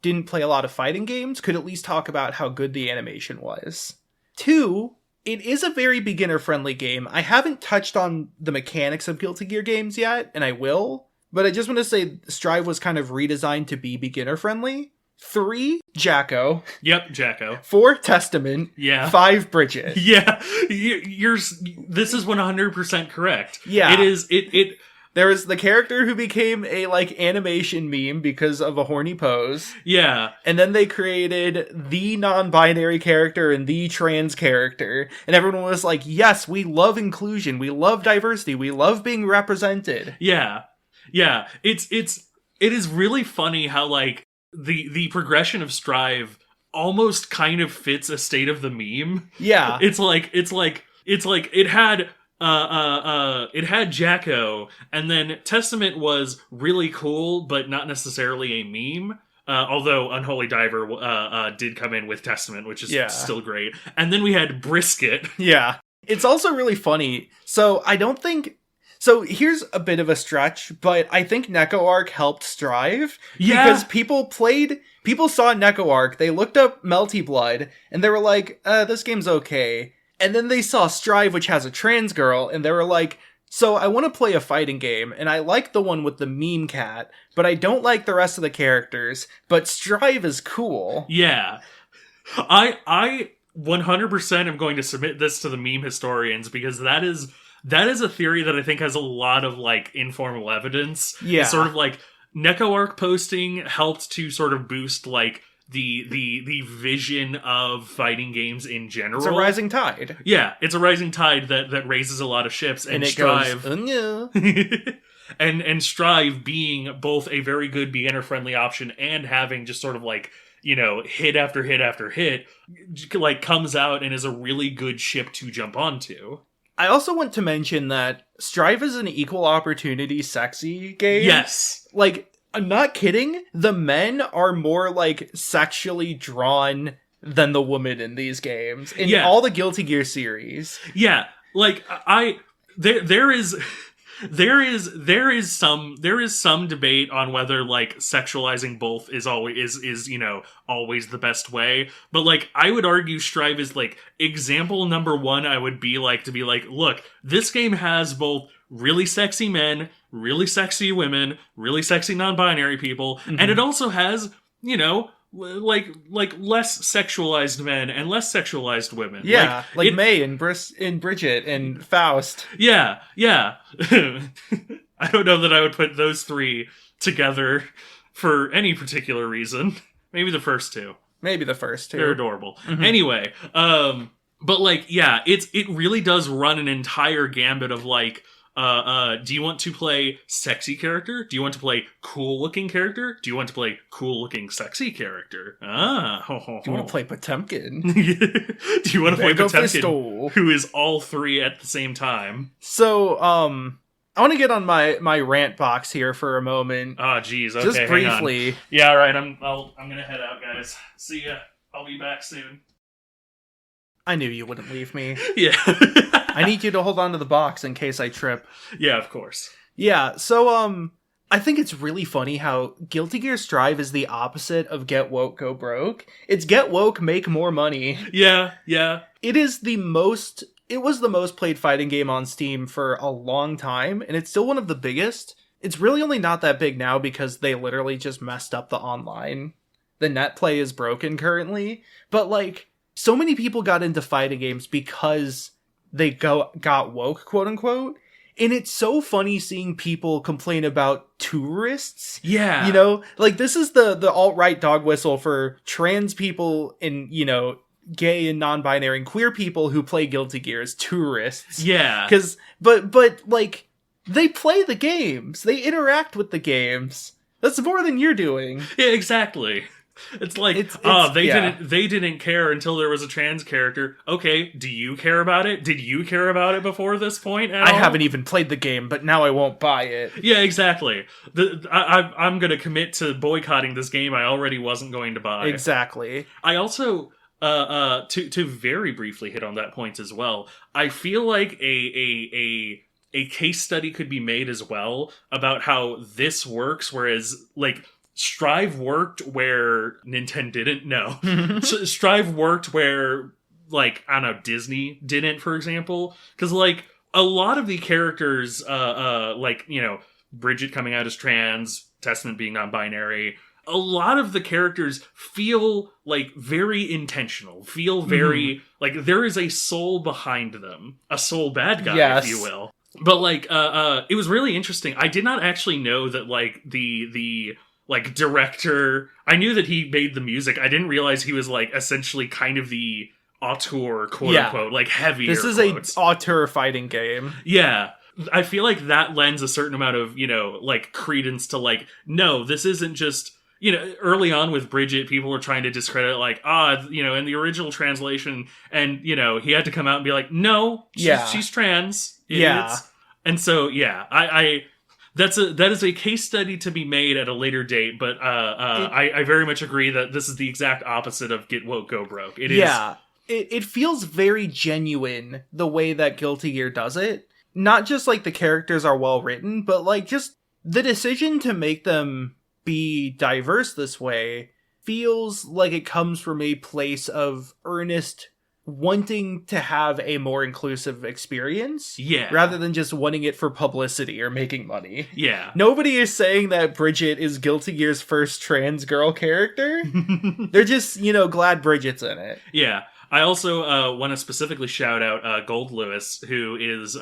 S5: didn't play a lot of fighting games could at least talk about how good the animation was. Two, it is a very beginner-friendly game. I haven't touched on the mechanics of Guilty Gear games yet, and I will. But I just want to say Strive was kind of redesigned to be beginner-friendly. 3, Jacko.
S2: Yep, Jacko.
S5: 4, Testament.
S2: Yeah.
S5: 5, Bridget.
S2: Yeah. This is 100% correct.
S5: Yeah.
S2: It is,
S5: There was the character who became a, like, animation meme because of a horny pose.
S2: Yeah.
S5: And then they created the non-binary character and the trans character. And everyone was like, yes, we love inclusion. We love diversity. We love being represented.
S2: Yeah. Yeah. It is really funny how, like, the progression of Strive almost kind of fits a state of the meme.
S5: Yeah.
S2: It's like it had Jacko, and then Testament was really cool, but not necessarily a meme. Although Unholy Diver did come in with Testament, which is still great. And then we had Brisket.
S5: Yeah. It's also really funny. So here's a bit of a stretch, but I think NecoArc helped Strive.
S2: Yeah.
S5: Because people saw NecoArc, they looked up Melty Blood, and they were like, this game's okay. And then they saw Strive, which has a trans girl, and they were like, so I want to play a fighting game, and I like the one with the meme cat, but I don't like the rest of the characters, but Strive is cool.
S2: Yeah. I 100% am going to submit this to the meme historians, because that is a theory that I think has a lot of, like, informal evidence.
S5: Yeah.
S2: It's sort of like NecoArc posting helped to sort of boost, like, the vision of fighting games in general.
S5: It's a rising tide.
S2: Yeah, it's a rising tide that raises a lot of ships, and
S5: it
S2: Strive
S5: goes, no.
S2: and Strive being both a very good beginner friendly option and having just sort of, like, hit after hit after hit, like, comes out and is a really good ship to jump onto.
S5: I also want to mention that Strive is an equal opportunity sexy game.
S2: Yes.
S5: Like, I'm not kidding. The men are more, like, sexually drawn than the women in these games. In all the Guilty Gear series.
S2: Yeah. Like, there is some debate on whether, like, sexualizing both is always the best way. But, like, I would argue Strive is, like, example number one. I would be like, look, this game has both really sexy men, really sexy women, really sexy non-binary people, and it also has, like less sexualized men and less sexualized women.
S5: Yeah, like May and Bridget and Faust.
S2: Yeah. I don't know that I would put those three together for any particular reason. Maybe the first two. They're adorable. Mm-hmm. Anyway, but, like, yeah, it really does run an entire gambit of, like, Do you want to play sexy character? Do you want to play cool looking character? Do you want to play cool looking sexy character?
S5: Do you want to play Potemkin?
S2: Do you want to play
S5: Mango
S2: Potemkin,
S5: Pistol.
S2: who is all three at the same time?
S5: So, I want to get on my rant box here for a moment.
S2: Oh, geez. Okay,
S5: Just
S2: hang
S5: briefly.
S2: on. Yeah, all right. I'm gonna head out, guys. See ya. I'll be back soon.
S5: I knew you wouldn't leave me.
S2: Yeah.
S5: I need you to hold on to the box in case I trip.
S2: Yeah, of course.
S5: Yeah, so, I think it's really funny how Guilty Gear Strive is the opposite of Get Woke, Go Broke. It's Get Woke, make more money.
S2: Yeah, yeah.
S5: It was the most played fighting game on Steam for a long time, and it's still one of the biggest. It's really only not that big now because they literally just messed up the online. The net play is broken currently, but like, so many people got into fighting games because they got woke, quote unquote. And it's so funny seeing people complain about tourists.
S2: Yeah.
S5: You know, like this is the alt-right dog whistle for trans people and, you know, gay and non-binary and queer people who play Guilty Gear as tourists.
S2: Yeah.
S5: But like, they play the games. They interact with the games. That's more than you're doing.
S2: Yeah, exactly. It's like, they didn't care until there was a trans character. Okay, do you care about it? Did you care about it before this point at all?
S5: I haven't even played the game, but now I won't buy it.
S2: Yeah, exactly. I'm going to commit to boycotting this game I already wasn't going to buy.
S5: Exactly.
S2: I also, to very briefly hit on that point as well, I feel like a case study could be made as well about how this works, whereas, like, Strive worked where Nintendo didn't. No. Strive worked where, like, I don't know, Disney didn't, for example. Because, like, a lot of the characters, like, you know, Bridget coming out as trans, Testament being non-binary, a lot of the characters feel, like, very intentional. Feel very, like, there is a soul behind them. A soul bad guy, if you will. But, like, it was really interesting. I did not actually know that, like, the like, director, I knew that he made the music. I didn't realize he was, like, essentially kind of the auteur, quote-unquote, like, heavier
S5: This is
S2: quotes.
S5: a auteur fighting game.
S2: Yeah. I feel like that lends a certain amount of, you know, like, credence to, like, no, this isn't just, you know, early on with Bridget, people were trying to discredit, like, you know, in the original translation, and, you know, he had to come out and be like, no, she's trans, idiots.
S5: Yeah.
S2: And so, yeah, that is a case study to be made at a later date, but I very much agree that this is the exact opposite of Get Woke, Go Broke.
S5: It feels very genuine the way that Guilty Gear does it. Not just like the characters are well written, but like just the decision to make them be diverse this way feels like it comes from a place of earnest wanting to have a more inclusive experience.
S2: Yeah.
S5: Rather than just wanting it for publicity or making money.
S2: Yeah.
S5: Nobody is saying that Bridget is Guilty Gear's first trans girl character. They're just, you know, glad Bridget's in it.
S2: Yeah. I also want to specifically shout out Gold Lewis, who is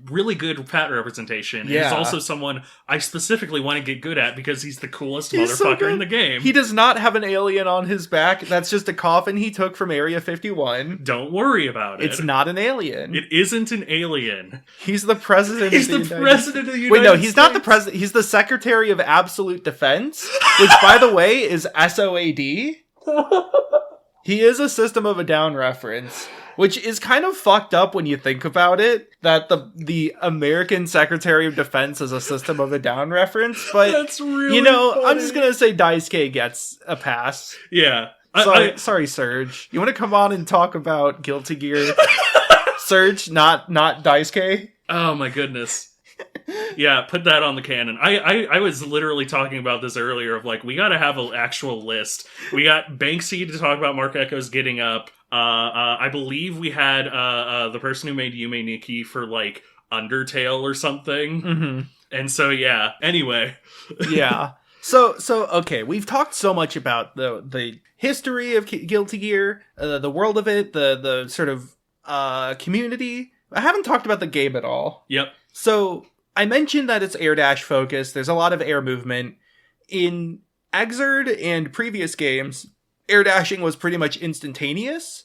S2: really good fat representation.
S5: Yeah.
S2: He's also someone I specifically want to get good at because he's the coolest
S5: He's so
S2: motherfucker
S5: good.
S2: in the game.
S5: He does not have an alien on his back. That's just a coffin he took from Area 51.
S2: Don't worry about it.
S5: It's not an alien.
S2: It isn't an alien.
S5: He's the president
S2: He's
S5: of
S2: the
S5: the
S2: president of the United
S5: Wait, no, he's
S2: States.
S5: not the president. He's the Secretary of Absolute Defense, which, by the way, is SOAD. He is a System of a Down reference, which is kind of fucked up when you think about it, that the American Secretary of Defense is a System of a Down reference, but,
S2: That's really
S5: you know,
S2: funny.
S5: I'm just gonna say Daisuke gets a pass.
S2: Yeah.
S5: Sorry, Serge. You want to come on and talk about Guilty Gear? Serge, not Daisuke?
S2: Oh my goodness. Yeah, put that on the canon. I was literally talking about this earlier of like, we gotta have an actual list. We got Banksy to talk about Mark Echo's Getting Up. I believe we had the person who made Yume Nikki for like Undertale or something.
S5: Mm-hmm.
S2: And so yeah, anyway.
S5: Yeah. So okay, we've talked so much about the history of Guilty Gear, the world of it, the sort of community. I haven't talked about the game at all.
S2: Yep.
S5: So I mentioned that it's air dash focused. There's a lot of air movement. In Exerd and previous games, air dashing was pretty much instantaneous.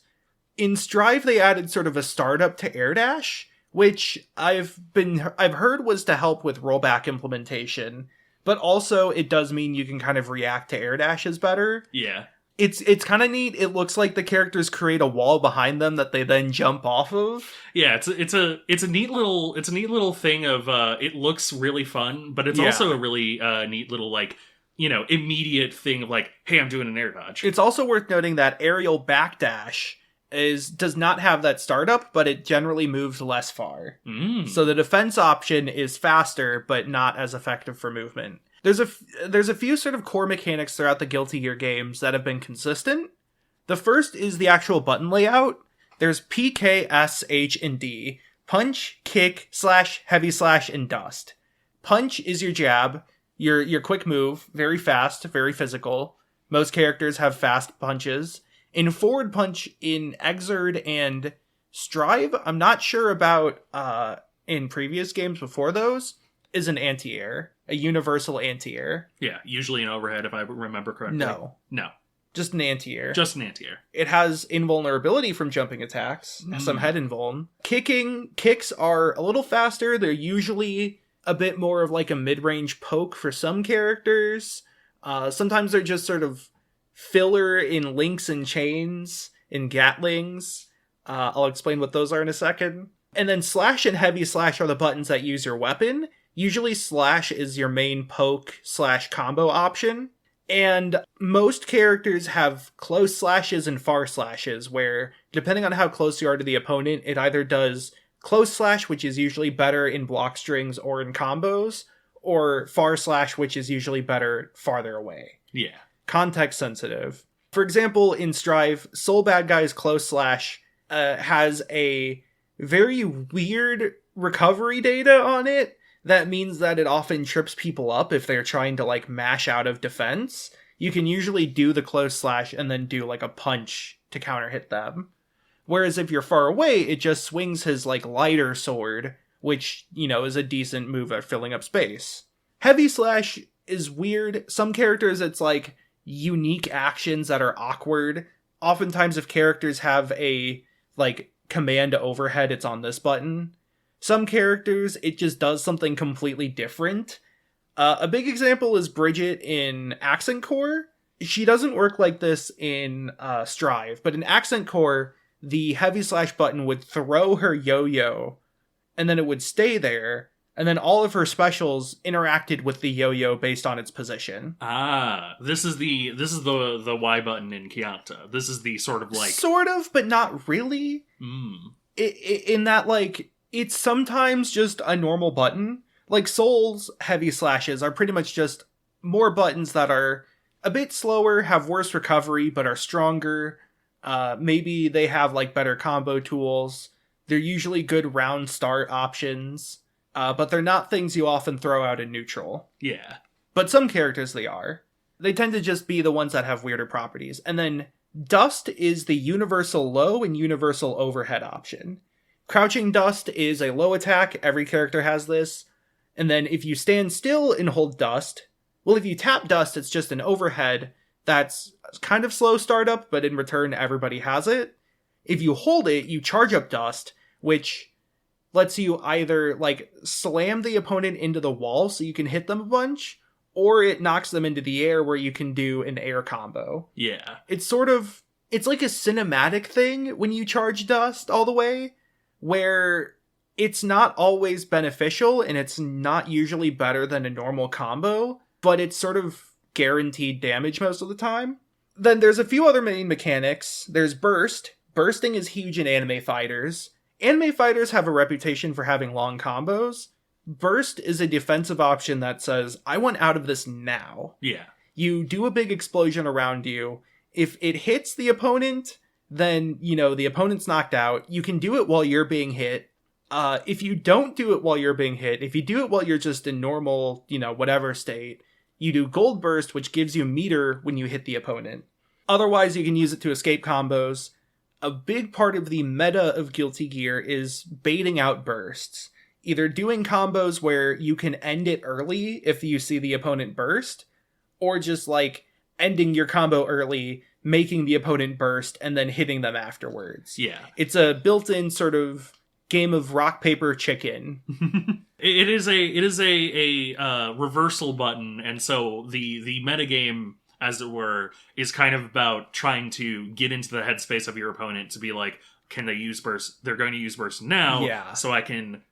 S5: In Strive, they added sort of a startup to air dash, which I've heard was to help with rollback implementation, but also it does mean you can kind of react to air dashes better.
S2: Yeah.
S5: It's kind of neat. It looks like the characters create a wall behind them that they then jump off of.
S2: Yeah, it's a neat little thing of it looks really fun, but it's also a really neat little like, you know, immediate thing of like, hey, I'm doing an air dodge.
S5: It's also worth noting that aerial backdash does not have that startup, but it generally moves less far. So the defense option is faster, but not as effective for movement. There's a few sort of core mechanics throughout the Guilty Gear games that have been consistent. The first is the actual button layout. There's P, K, S, H, and D. Punch, kick, slash, heavy slash, and dust. Punch is your jab, your quick move, very fast, very physical. Most characters have fast punches. In forward punch, in Exerd and Strive, I'm not sure about in previous games before those, is an anti-air. A universal anti-air.
S2: Yeah, usually an overhead if I remember correctly.
S5: No. Just an anti-air.
S2: Just an anti-air.
S5: It has invulnerability from jumping attacks, some head invuln. Kicks are a little faster. They're usually a bit more of like a mid-range poke for some characters. Sometimes they're just sort of filler in links and chains, in gatlings. I'll explain what those are in a second. And then slash and heavy slash are the buttons that use your weapon. Usually slash is your main poke / combo option. And most characters have close slashes and far slashes, where depending on how close you are to the opponent, it either does close slash, which is usually better in block strings or in combos, or far slash, which is usually better farther away.
S2: Yeah.
S5: Context sensitive. For example, in Strive, Soul Bad Guy's close slash has a very weird recovery data on it. That means that it often trips people up if they're trying to, like, mash out of defense. You can usually do the close slash and then do, like, a punch to counter hit them. Whereas if you're far away, it just swings his, like, lighter sword, which, you know, is a decent move at filling up space. Heavy slash is weird. Some characters, it's, like, unique actions that are awkward. Oftentimes, if characters have a, like, command overhead, it's on this button. Some characters, it just does something completely different. A big example is Bridget in Accent Core. She doesn't work like this in Strive, but in Accent Core, the heavy slash button would throw her yo-yo, and then it would stay there, and then all of her specials interacted with the yo-yo based on its position.
S2: This is the Y button in Chianta. This is the sort of like...
S5: Sort of, but not really. In that, like... It's sometimes just a normal button. Like Soul's heavy slashes are pretty much just more buttons that are a bit slower, have worse recovery, but are stronger. Maybe they have like better combo tools. They're usually good round start options, but they're not things you often throw out in neutral.
S2: Yeah.
S5: But some characters they are. They tend to just be the ones that have weirder properties. And then Dust is the universal low and universal overhead option. Crouching Dust is a low attack, every character has this. And then if you stand still and hold Dust, well, if you tap Dust, it's just an overhead that's kind of slow startup, but in return, everybody has it. If you hold it, you charge up Dust, which lets you either, like, slam the opponent into the wall so you can hit them a bunch, or it knocks them into the air where you can do an air combo.
S2: Yeah.
S5: It's like a cinematic thing when you charge Dust all the way, where it's not always beneficial and it's not usually better than a normal combo, but it's sort of guaranteed damage most of the time. Then there's a few other main mechanics. There's Burst. Bursting is huge in anime fighters. Anime fighters have a reputation for having long combos. Burst is a defensive option that says, I want out of this now.
S2: Yeah.
S5: You do a big explosion around you. If it hits the opponent, then, you know, the opponent's knocked out. You can do it while you're being hit. If you don't do it while you're being hit, if you do it while you're just in normal, you know, whatever state, you do Gold Burst, which gives you meter when you hit the opponent. Otherwise, you can use it to escape combos. A big part of the meta of Guilty Gear is baiting out bursts. Either doing combos where you can end it early if you see the opponent burst, or just, like, ending your combo early, making the opponent burst, and then hitting them afterwards.
S2: Yeah.
S5: It's a built-in sort of game of rock, paper, chicken.
S2: It is a reversal button, and so the metagame, as it were, is kind of about trying to get into the headspace of your opponent to be like, can they use burst? They're going to use burst now, so I can,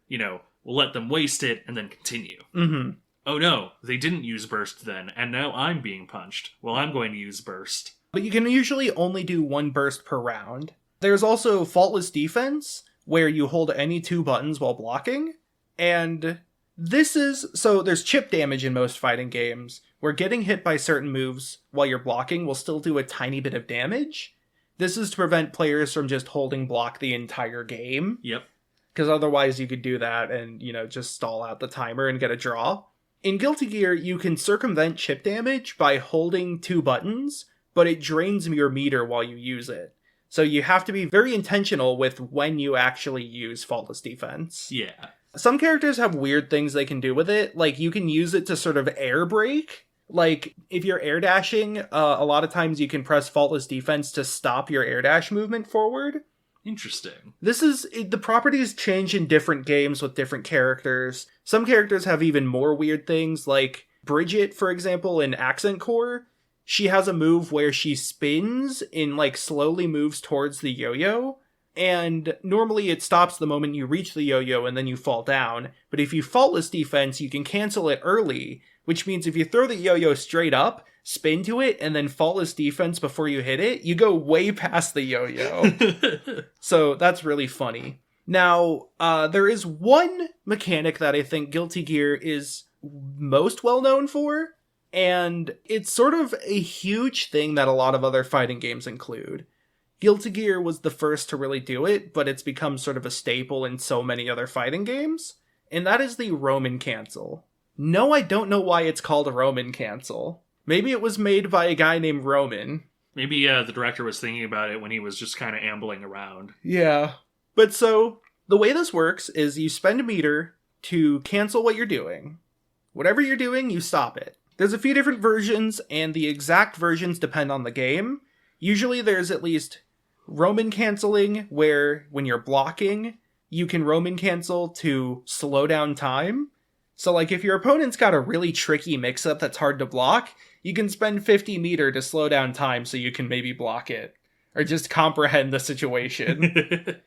S2: let them waste it and then continue.
S5: Mm-hmm.
S2: Oh no, they didn't use burst then, and now I'm being punched. Well, I'm going to use burst.
S5: But you can usually only do one burst per round. There's also faultless defense, where you hold any 2 buttons while blocking. And there's chip damage in most fighting games, where getting hit by certain moves while you're blocking will still do a tiny bit of damage. This is to prevent players from just holding block the entire game.
S2: Yep.
S5: Because otherwise you could do that and, just stall out the timer and get a draw. In Guilty Gear, you can circumvent chip damage by holding 2 buttons, but it drains your meter while you use it. So you have to be very intentional with when you actually use faultless defense.
S2: Yeah.
S5: Some characters have weird things they can do with it. Like, you can use it to sort of air brake. Like, if you're air dashing, a lot of times you can press faultless defense to stop your air dash movement forward.
S2: Interesting.
S5: The properties change in different games with different characters. Some characters have even more weird things, like Bridget, for example, in Accent Core. She has a move where she spins and, slowly moves towards the yo-yo. And normally it stops the moment you reach the yo-yo and then you fall down. But if you faultless defense, you can cancel it early, which means if you throw the yo-yo straight up, spin to it, and then faultless defense before you hit it, you go way past the yo-yo. So that's really funny. Now, there is one mechanic that I think Guilty Gear is most well known for, and it's sort of a huge thing that a lot of other fighting games include. Guilty Gear was the first to really do it, but it's become sort of a staple in so many other fighting games, and that is the Roman cancel. No, I don't know why it's called a Roman cancel. Maybe it was made by a guy named Roman.
S2: Maybe the director was thinking about it when he was just kind of ambling around.
S5: Yeah. But so, the way this works is you spend a meter to cancel what you're doing. Whatever you're doing, you stop it. There's a few different versions, and the exact versions depend on the game. Usually there's at least Roman canceling, where when you're blocking, you can Roman cancel to slow down time. So, if your opponent's got a really tricky mix-up that's hard to block, you can spend 50 meter to slow down time so you can maybe block it. Or just comprehend the situation.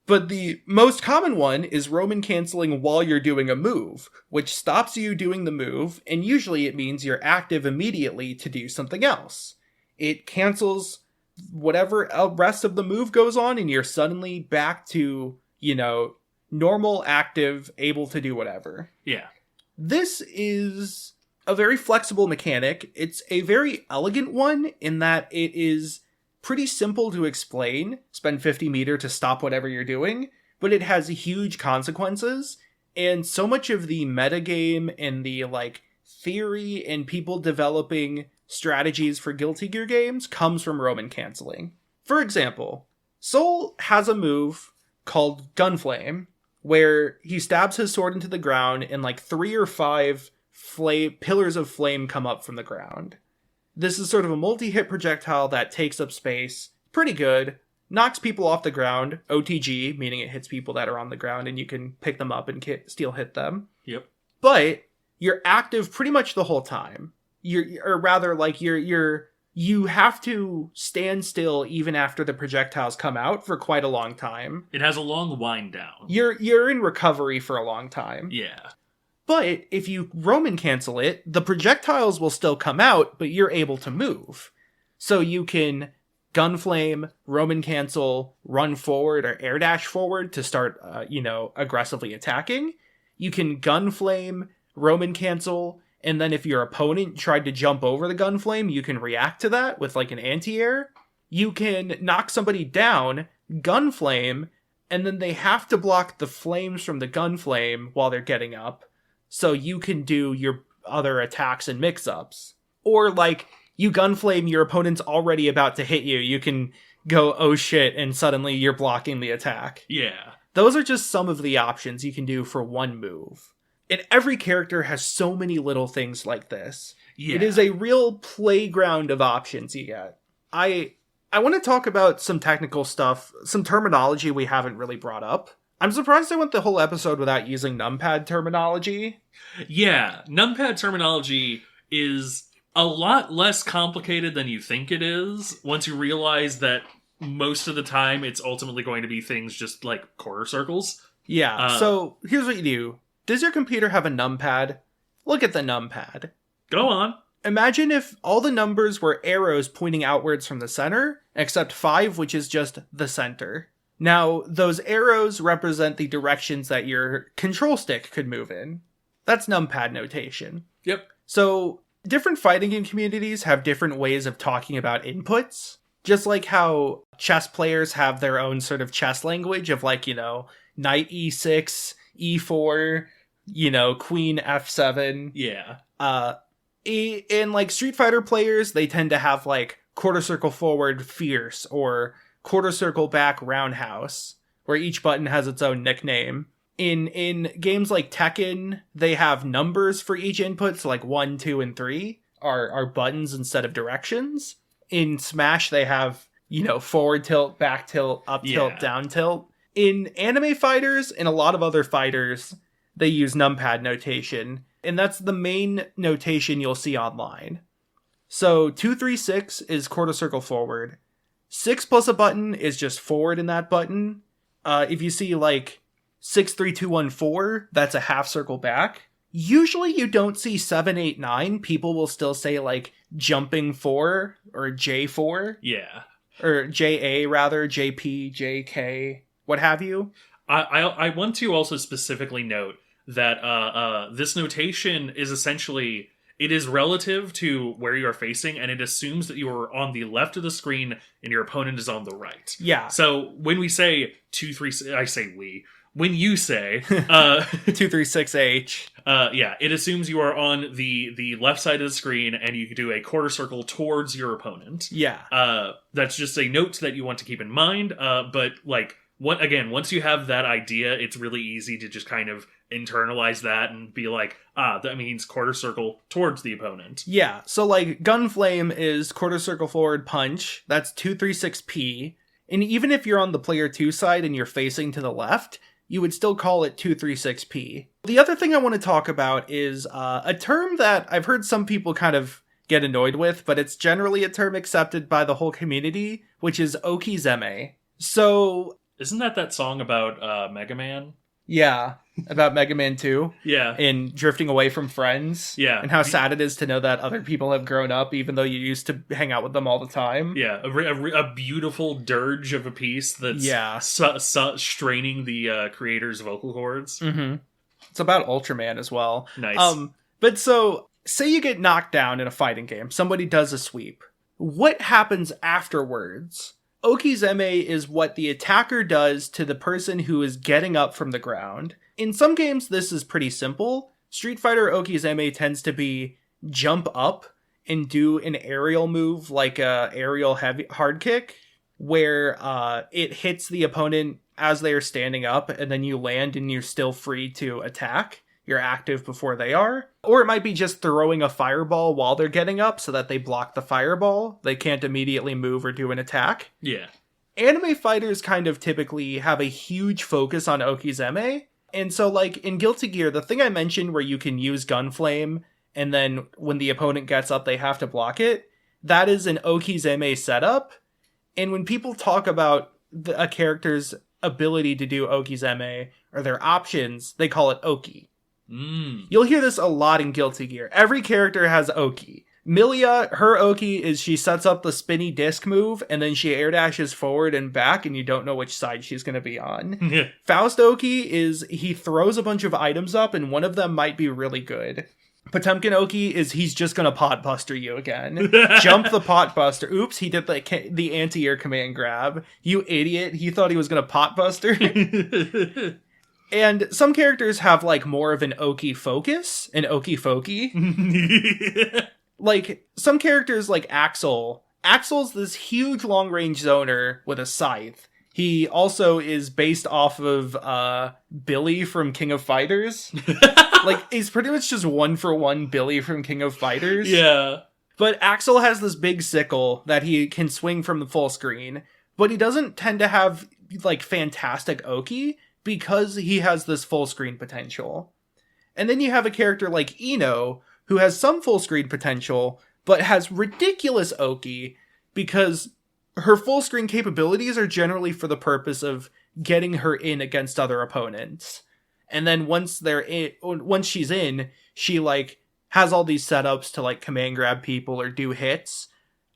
S5: But the most common one is Roman canceling while you're doing a move, which stops you doing the move, and usually it means you're active immediately to do something else. It cancels whatever rest of the move goes on, and you're suddenly back to, normal, active, able to do whatever.
S2: Yeah.
S5: This is a very flexible mechanic. It's a very elegant one in that it is pretty simple to explain. Spend 50 meter to stop whatever you're doing, but it has huge consequences. And so much of the metagame and the theory and people developing strategies for Guilty Gear games comes from Roman canceling. For example, Soul has a move called Gunflame, where he stabs his sword into the ground and 3 or 5 pillars of flame come up from the ground. This is sort of a multi-hit projectile that takes up space, pretty good, knocks people off the ground, OTG, meaning it hits people that are on the ground and you can pick them up and still hit them.
S2: Yep.
S5: But you're active pretty much the whole time. You have to stand still even after the projectiles come out for quite a long time.
S2: It has a long wind down.
S5: You're in recovery for a long time.
S2: Yeah.
S5: But if you Roman cancel it, the projectiles will still come out, but you're able to move. So you can Gunflame, Roman cancel, run forward or air dash forward to start, aggressively attacking. You can Gunflame, Roman cancel, and then if your opponent tried to jump over the Gunflame, you can react to that with an anti-air. You can knock somebody down, Gunflame, and then they have to block the flames from the Gunflame while they're getting up, so you can do your other attacks and mix-ups. Or, you Gunflame, your opponent's already about to hit you, you can go, oh shit, and suddenly you're blocking the attack.
S2: Yeah.
S5: Those are just some of the options you can do for one move. And every character has so many little things like this. Yeah. It is a real playground of options you get. I want to talk about some technical stuff, some terminology we haven't really brought up. I'm surprised I went the whole episode without using numpad terminology.
S2: Yeah, numpad terminology is a lot less complicated than you think it is once you realize that most of the time it's ultimately going to be things just like quarter circles.
S5: Yeah, so here's what you do. Does your computer have a numpad? Look at the numpad.
S2: Go on.
S5: Imagine if all the numbers were arrows pointing outwards from the center, except 5, which is just the center. Now, those arrows represent the directions that your control stick could move in. That's numpad notation.
S2: Yep. So,
S5: different fighting game communities have different ways of talking about inputs. Just like how chess players have their own sort of chess language of like, knight e6, e4, queen f7.
S2: Yeah.
S5: In like Street Fighter players, they tend to have like quarter circle forward fierce or quarter circle back roundhouse, where each button has its own nickname. In games like Tekken, they have numbers for each input, so like 1, 2, and 3 are buttons instead of directions. In Smash, they have, forward tilt, back tilt, up tilt, down tilt. In anime fighters and a lot of other fighters, they use numpad notation, and that's the main notation you'll see online. So 236 is quarter circle forward. 6 plus a button is just forward in that button. If you see like 6, 3, 2, 1, 4, that's a half circle back. Usually you don't see 7, 8, 9. People will still say like jumping 4 or J4.
S2: Yeah.
S5: Or JA rather, JP, JK, what have you.
S2: I want to also specifically note that this notation is essentially, it is relative to where you are facing, and it assumes that you are on the left of the screen and your opponent is on the right.
S5: Yeah.
S2: So when we say 2, 3, I say we. When you say
S5: 236H,
S2: it assumes you are on the left side of the screen and you can do a quarter circle towards your opponent.
S5: Yeah.
S2: That's just a note that you want to keep in mind. But like once you have that idea, it's really easy to just kind of internalize that and be like, that means quarter circle towards the opponent.
S5: Yeah. So like Gunflame is quarter circle forward punch. That's 236P. And even if you're on the player 2 side and you're facing to the left, you would still call it 236P. The other thing I want to talk about is a term that I've heard some people kind of get annoyed with, but it's generally a term accepted by the whole community, which is Okizeme. So...
S2: Isn't that song about Mega Man?
S5: Yeah, about Mega Man 2.
S2: Yeah.
S5: And drifting away from friends.
S2: Yeah.
S5: And how sad it is to know that other people have grown up, even though you used to hang out with them all the time.
S2: Yeah, a beautiful dirge of a piece that's straining the creator's vocal cords.
S5: Mm-hmm. It's about Ultraman as well.
S2: Nice.
S5: But so, say you get knocked down in a fighting game. Somebody does a sweep. What happens afterwards? Okizeme is what the attacker does to the person who is getting up from the ground. In some games, this is pretty simple. Street Fighter Okizeme tends to be jump up and do an aerial move like a aerial heavy hard kick, where it hits the opponent as they are standing up, and then you land and you're still free to attack. You're active before they are. Or it might be just throwing a fireball while they're getting up so that they block the fireball. They can't immediately move or do an attack.
S2: Yeah.
S5: Anime fighters kind of typically have a huge focus on Okizeme. And so like in Guilty Gear, the thing I mentioned where you can use Gunflame and then when the opponent gets up, they have to block it. That is an Okizeme setup. And when people talk about a character's ability to do Okizeme or their options, they call it Oki. You'll hear this a lot in Guilty Gear. Every character has Oki. Milia, her Oki is she sets up the spinny disc move, and then she air dashes forward and back, and you don't know which side she's going to be on. Faust Oki is he throws a bunch of items up, and one of them might be really good. Potemkin Oki is he's just going to pot buster you again. Jump the pot buster. Oops, he did the anti-air command grab. You idiot. He thought he was going to pot buster. And some characters have, like, more of an Oki focus, an Oki Foki. Like, some characters like Axel. Axel's this huge long-range zoner with a scythe. He also is based off of Billy from King of Fighters. Like, he's pretty much just one-for-one Billy from King of Fighters.
S2: Yeah.
S5: But Axel has this big sickle that he can swing from the full screen. But he doesn't tend to have, like, fantastic Oki. because he has this full screen potential. And then you have a character like Ino, who has some full screen potential, but has ridiculous Oki, because her full screen capabilities are generally for the purpose of getting her in against other opponents. And then once she's in, she like has all these setups to like command grab people or do hits.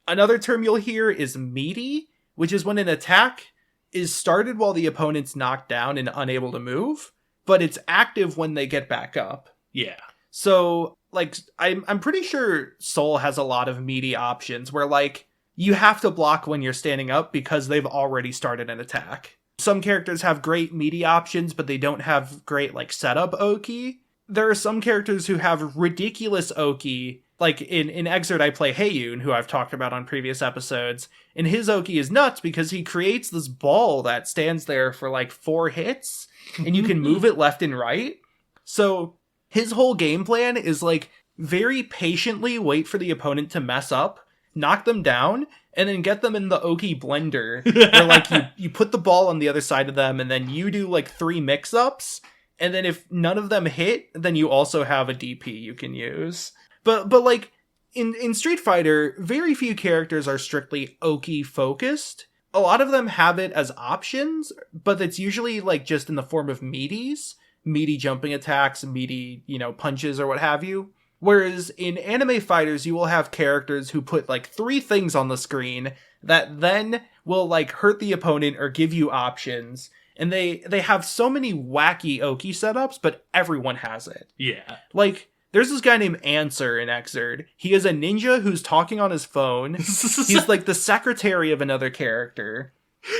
S5: Another term you'll hear is meaty, which is when an attack is started while the opponent's knocked down and unable to move, but it's active when they get back up.
S2: Yeah.
S5: So, like, I'm pretty sure Soul has a lot of meaty options where, like, you have to block when you're standing up because they've already started an attack. Some characters have great meaty options, but they don't have great, like, setup Oki. There are some characters who have ridiculous Oki. Like, in Exert, I play Heiyun, who I've talked about on previous episodes, and his Oki is nuts because he creates this ball that stands there for, like, 4 hits, and you can move it left and right. So his whole game plan is, like, very patiently wait for the opponent to mess up, knock them down, and then get them in the Oki blender, where, like, you put the ball on the other side of them, and then you do, like, 3 mix-ups, and then if none of them hit, then you also have a DP you can use. But like, in Street Fighter, very few characters are strictly Oki-focused. A lot of them have it as options, but it's usually, like, just in the form of meaties. Meaty jumping attacks, meaty, punches or what have you. Whereas in anime fighters, you will have characters who put, like, 3 things on the screen that then will, like, hurt the opponent or give you options. And they have so many wacky Oki setups, but everyone has it.
S2: Yeah.
S5: Like, there's this guy named Answer in Exerd. He is a ninja who's talking on his phone. He's, like, the secretary of another character.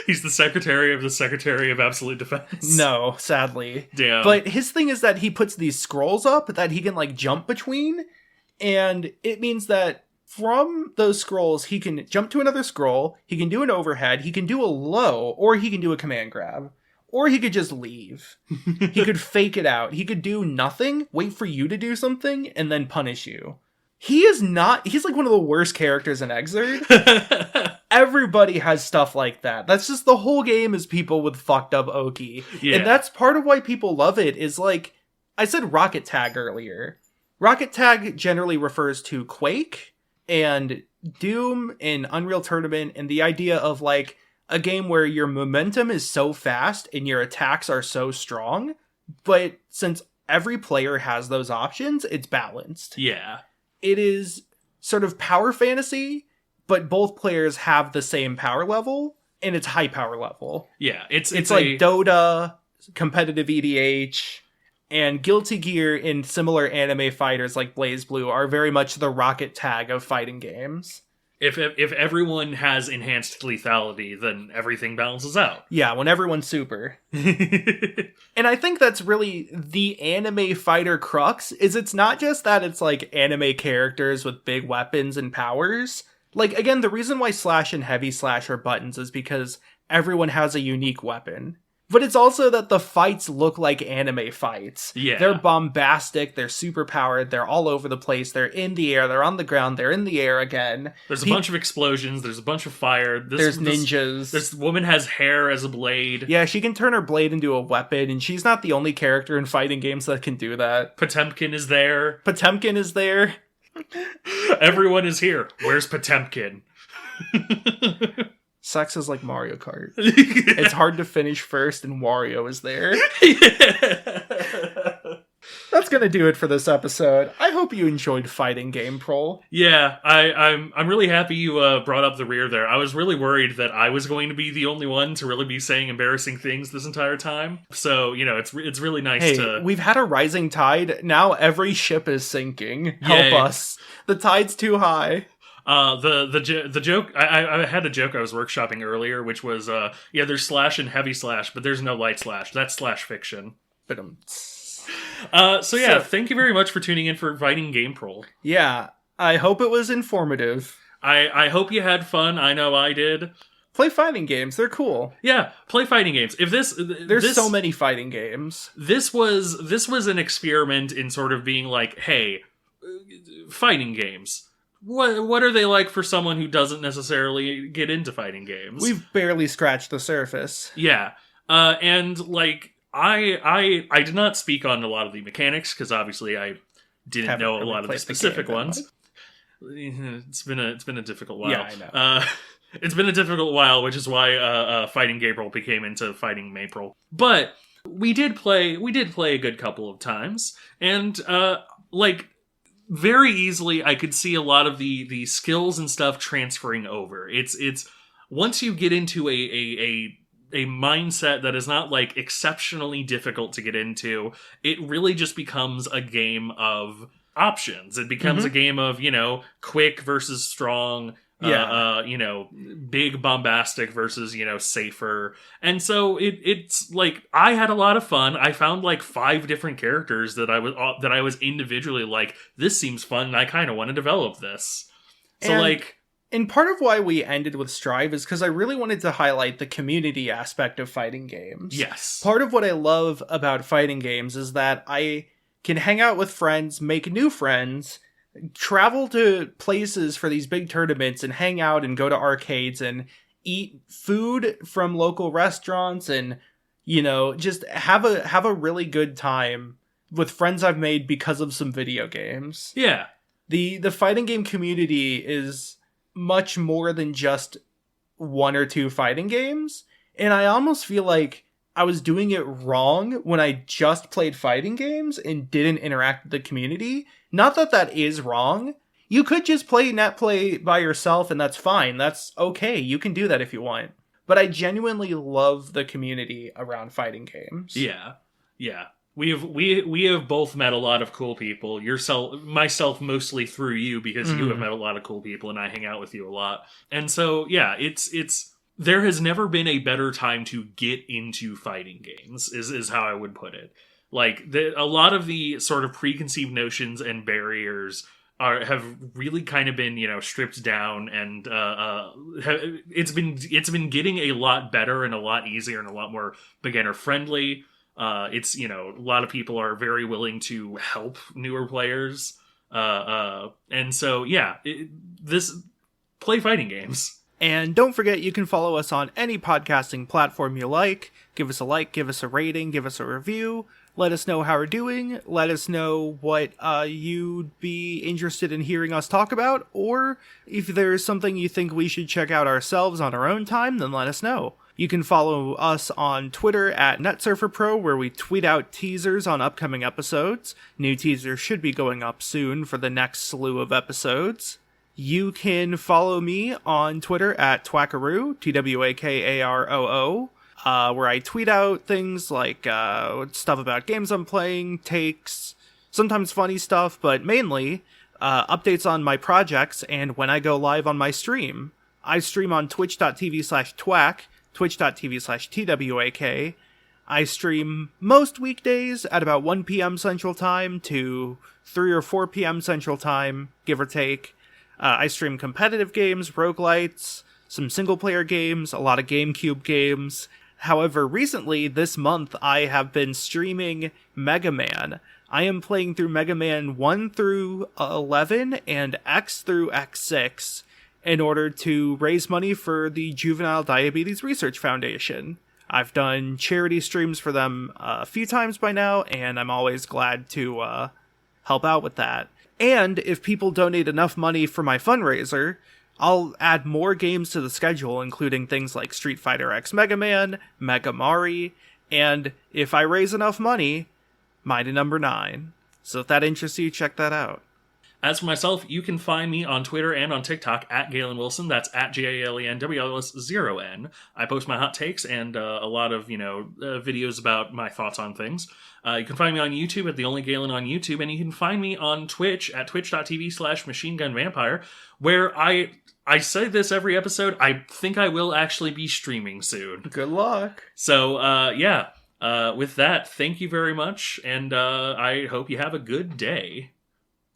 S2: He's the secretary of Absolute Defense.
S5: No, sadly.
S2: Damn.
S5: But his thing is that he puts these scrolls up that he can, like, jump between. And it means that from those scrolls, he can jump to another scroll, he can do an overhead, he can do a low, or he can do a command grab. Or he could just leave. He could fake it out. He could do nothing, wait for you to do something, and then punish you. He's like one of the worst characters in Exerd. Everybody has stuff like that. That's just the whole game is people with fucked up Oki.
S2: Yeah.
S5: And that's part of why people love it, is like, I said Rocket Tag earlier. Rocket Tag generally refers to Quake and Doom and Unreal Tournament, and the idea of, like, a game where your momentum is so fast and your attacks are so strong, but since every player has those options, it's balanced.
S2: Yeah.
S5: It is sort of power fantasy, but both players have the same power level, and it's high power level.
S2: Yeah, it's
S5: like Dota, competitive EDH, and Guilty Gear in similar anime fighters like BlazBlue are very much the Rocket Tag of fighting games.
S2: If everyone has enhanced lethality, then everything balances out.
S5: Yeah, when everyone's super. And I think that's really the anime fighter crux, is it's not just that it's like anime characters with big weapons and powers. Like, again, the reason why Slash and Heavy Slash are buttons is because everyone has a unique weapon. But it's also that the fights look like anime fights.
S2: Yeah.
S5: They're bombastic, they're super powered, they're all over the place, they're in the air, they're on the ground, they're in the air again.
S2: There's a bunch of explosions, there's a bunch of fire.
S5: There's ninjas.
S2: This woman has hair as a blade.
S5: Yeah, she can turn her blade into a weapon, and she's not the only character in fighting games that can do that.
S2: Potemkin is there. Everyone is here. Where's Potemkin?
S5: Sex is like Mario Kart. It's hard to finish first, and Wario is there. That's gonna do it for this episode. I hope you enjoyed Fighting GamePril.
S2: Yeah, I'm really happy you brought up the rear there. I was really worried that I was going to be the only one to really be saying embarrassing things this entire time. So, it's really nice to...
S5: We've had a rising tide. Now every ship is sinking.
S2: Yay.
S5: Help us. The tide's too high.
S2: The joke, I had a joke I was workshopping earlier, which was, there's Slash and Heavy Slash, but there's no Light Slash. That's Slash Fiction. So thank you very much for tuning in for Fighting GamePril.
S5: Yeah, I hope it was informative.
S2: I hope you had fun. I know I did.
S5: Play fighting games. They're cool.
S2: Yeah, play fighting games.
S5: There's so many fighting games.
S2: This was an experiment in sort of being like, hey, fighting games. What are they like for someone who doesn't necessarily get into fighting games?
S5: We've barely scratched the surface.
S2: Yeah. And, like, I did not speak on a lot of the mechanics because obviously I didn't know a lot of the specific ones. It's been a difficult while.
S5: Yeah, I know.
S2: It's been a difficult while, which is why Fighting GamePril became into Fighting Maypril. But we did play a good couple of times, and like very easily I could see a lot of the skills and stuff transferring over. It's once you get into a mindset that is not like exceptionally difficult to get into, it really just becomes a game of options. It becomes a game of, quick versus strong, big bombastic versus, safer. And so it's like, I had a lot of fun. I found like 5 different characters that I was individually like, this seems fun and I kind of want to develop this. So
S5: and part of why we ended with Strive is because I really wanted to highlight the community aspect of fighting games.
S2: Yes.
S5: Part of what I love about fighting games is that I can hang out with friends, make new friends, travel to places for these big tournaments and hang out and go to arcades and eat food from local restaurants and, just have a really good time with friends I've made because of some video games.
S2: Yeah.
S5: The fighting game community is much more than just 1 or 2 fighting games, and I almost feel like I was doing it wrong when I just played fighting games and didn't interact with the community. Not that that is wrong. You could just play net play by yourself and that's fine. That's okay. You can do that if you want. But I genuinely love the community around fighting games.
S2: Yeah. Yeah. We have both met a lot of cool people. Myself mostly through you because you have met a lot of cool people and I hang out with you a lot. And so yeah, it's there has never been a better time to get into fighting games is how I would put it. Like a lot of the sort of preconceived notions and barriers have really kind of been stripped down, and it's been getting a lot better and a lot easier and a lot more beginner friendly. It's a lot of people are very willing to help newer players, and so yeah, play fighting games.
S5: And don't forget, you can follow us on any podcasting platform you like. Give us a like, give us a rating, give us a review. Let us know how we're doing. Let us know what you'd be interested in hearing us talk about. Or if there's something you think we should check out ourselves on our own time, then let us know. You can follow us on Twitter at NetSurferPro, where we tweet out teasers on upcoming episodes. New teasers should be going up soon for the next slew of episodes. You can follow me on Twitter at Twackaroo, TWAKAROO, where I tweet out things like stuff about games I'm playing, takes, sometimes funny stuff, but mainly updates on my projects and when I go live on my stream. I stream on twitch.tv/twack, twitch.tv/twak. I stream most weekdays at about 1 p.m. Central Time to 3 or 4 p.m. Central Time, give or take. I stream competitive games, roguelites, some single-player games, a lot of GameCube games. However, recently, this month, I have been streaming Mega Man. I am playing through Mega Man 1 through 11 and X through X6 in order to raise money for the Juvenile Diabetes Research Foundation. I've done charity streams for them a few times by now, and I'm always glad to help out with that. And if people donate enough money for my fundraiser, I'll add more games to the schedule, including things like Street Fighter X Mega Man, Mega Mari, and if I raise enough money, Mighty Number 9. So if that interests you, check that out.
S2: As for myself, you can find me on Twitter and on TikTok at Galen Wilson. That's at GalenWilson0N. I post my hot takes and a lot of, videos about my thoughts on things. You can find me on YouTube at The Only Galen on YouTube, and you can find me on Twitch at twitch.tv/MachineGunVampire, where I say this every episode. I think I will actually be streaming soon.
S5: Good luck.
S2: So, with that, thank you very much, and I hope you have a good day.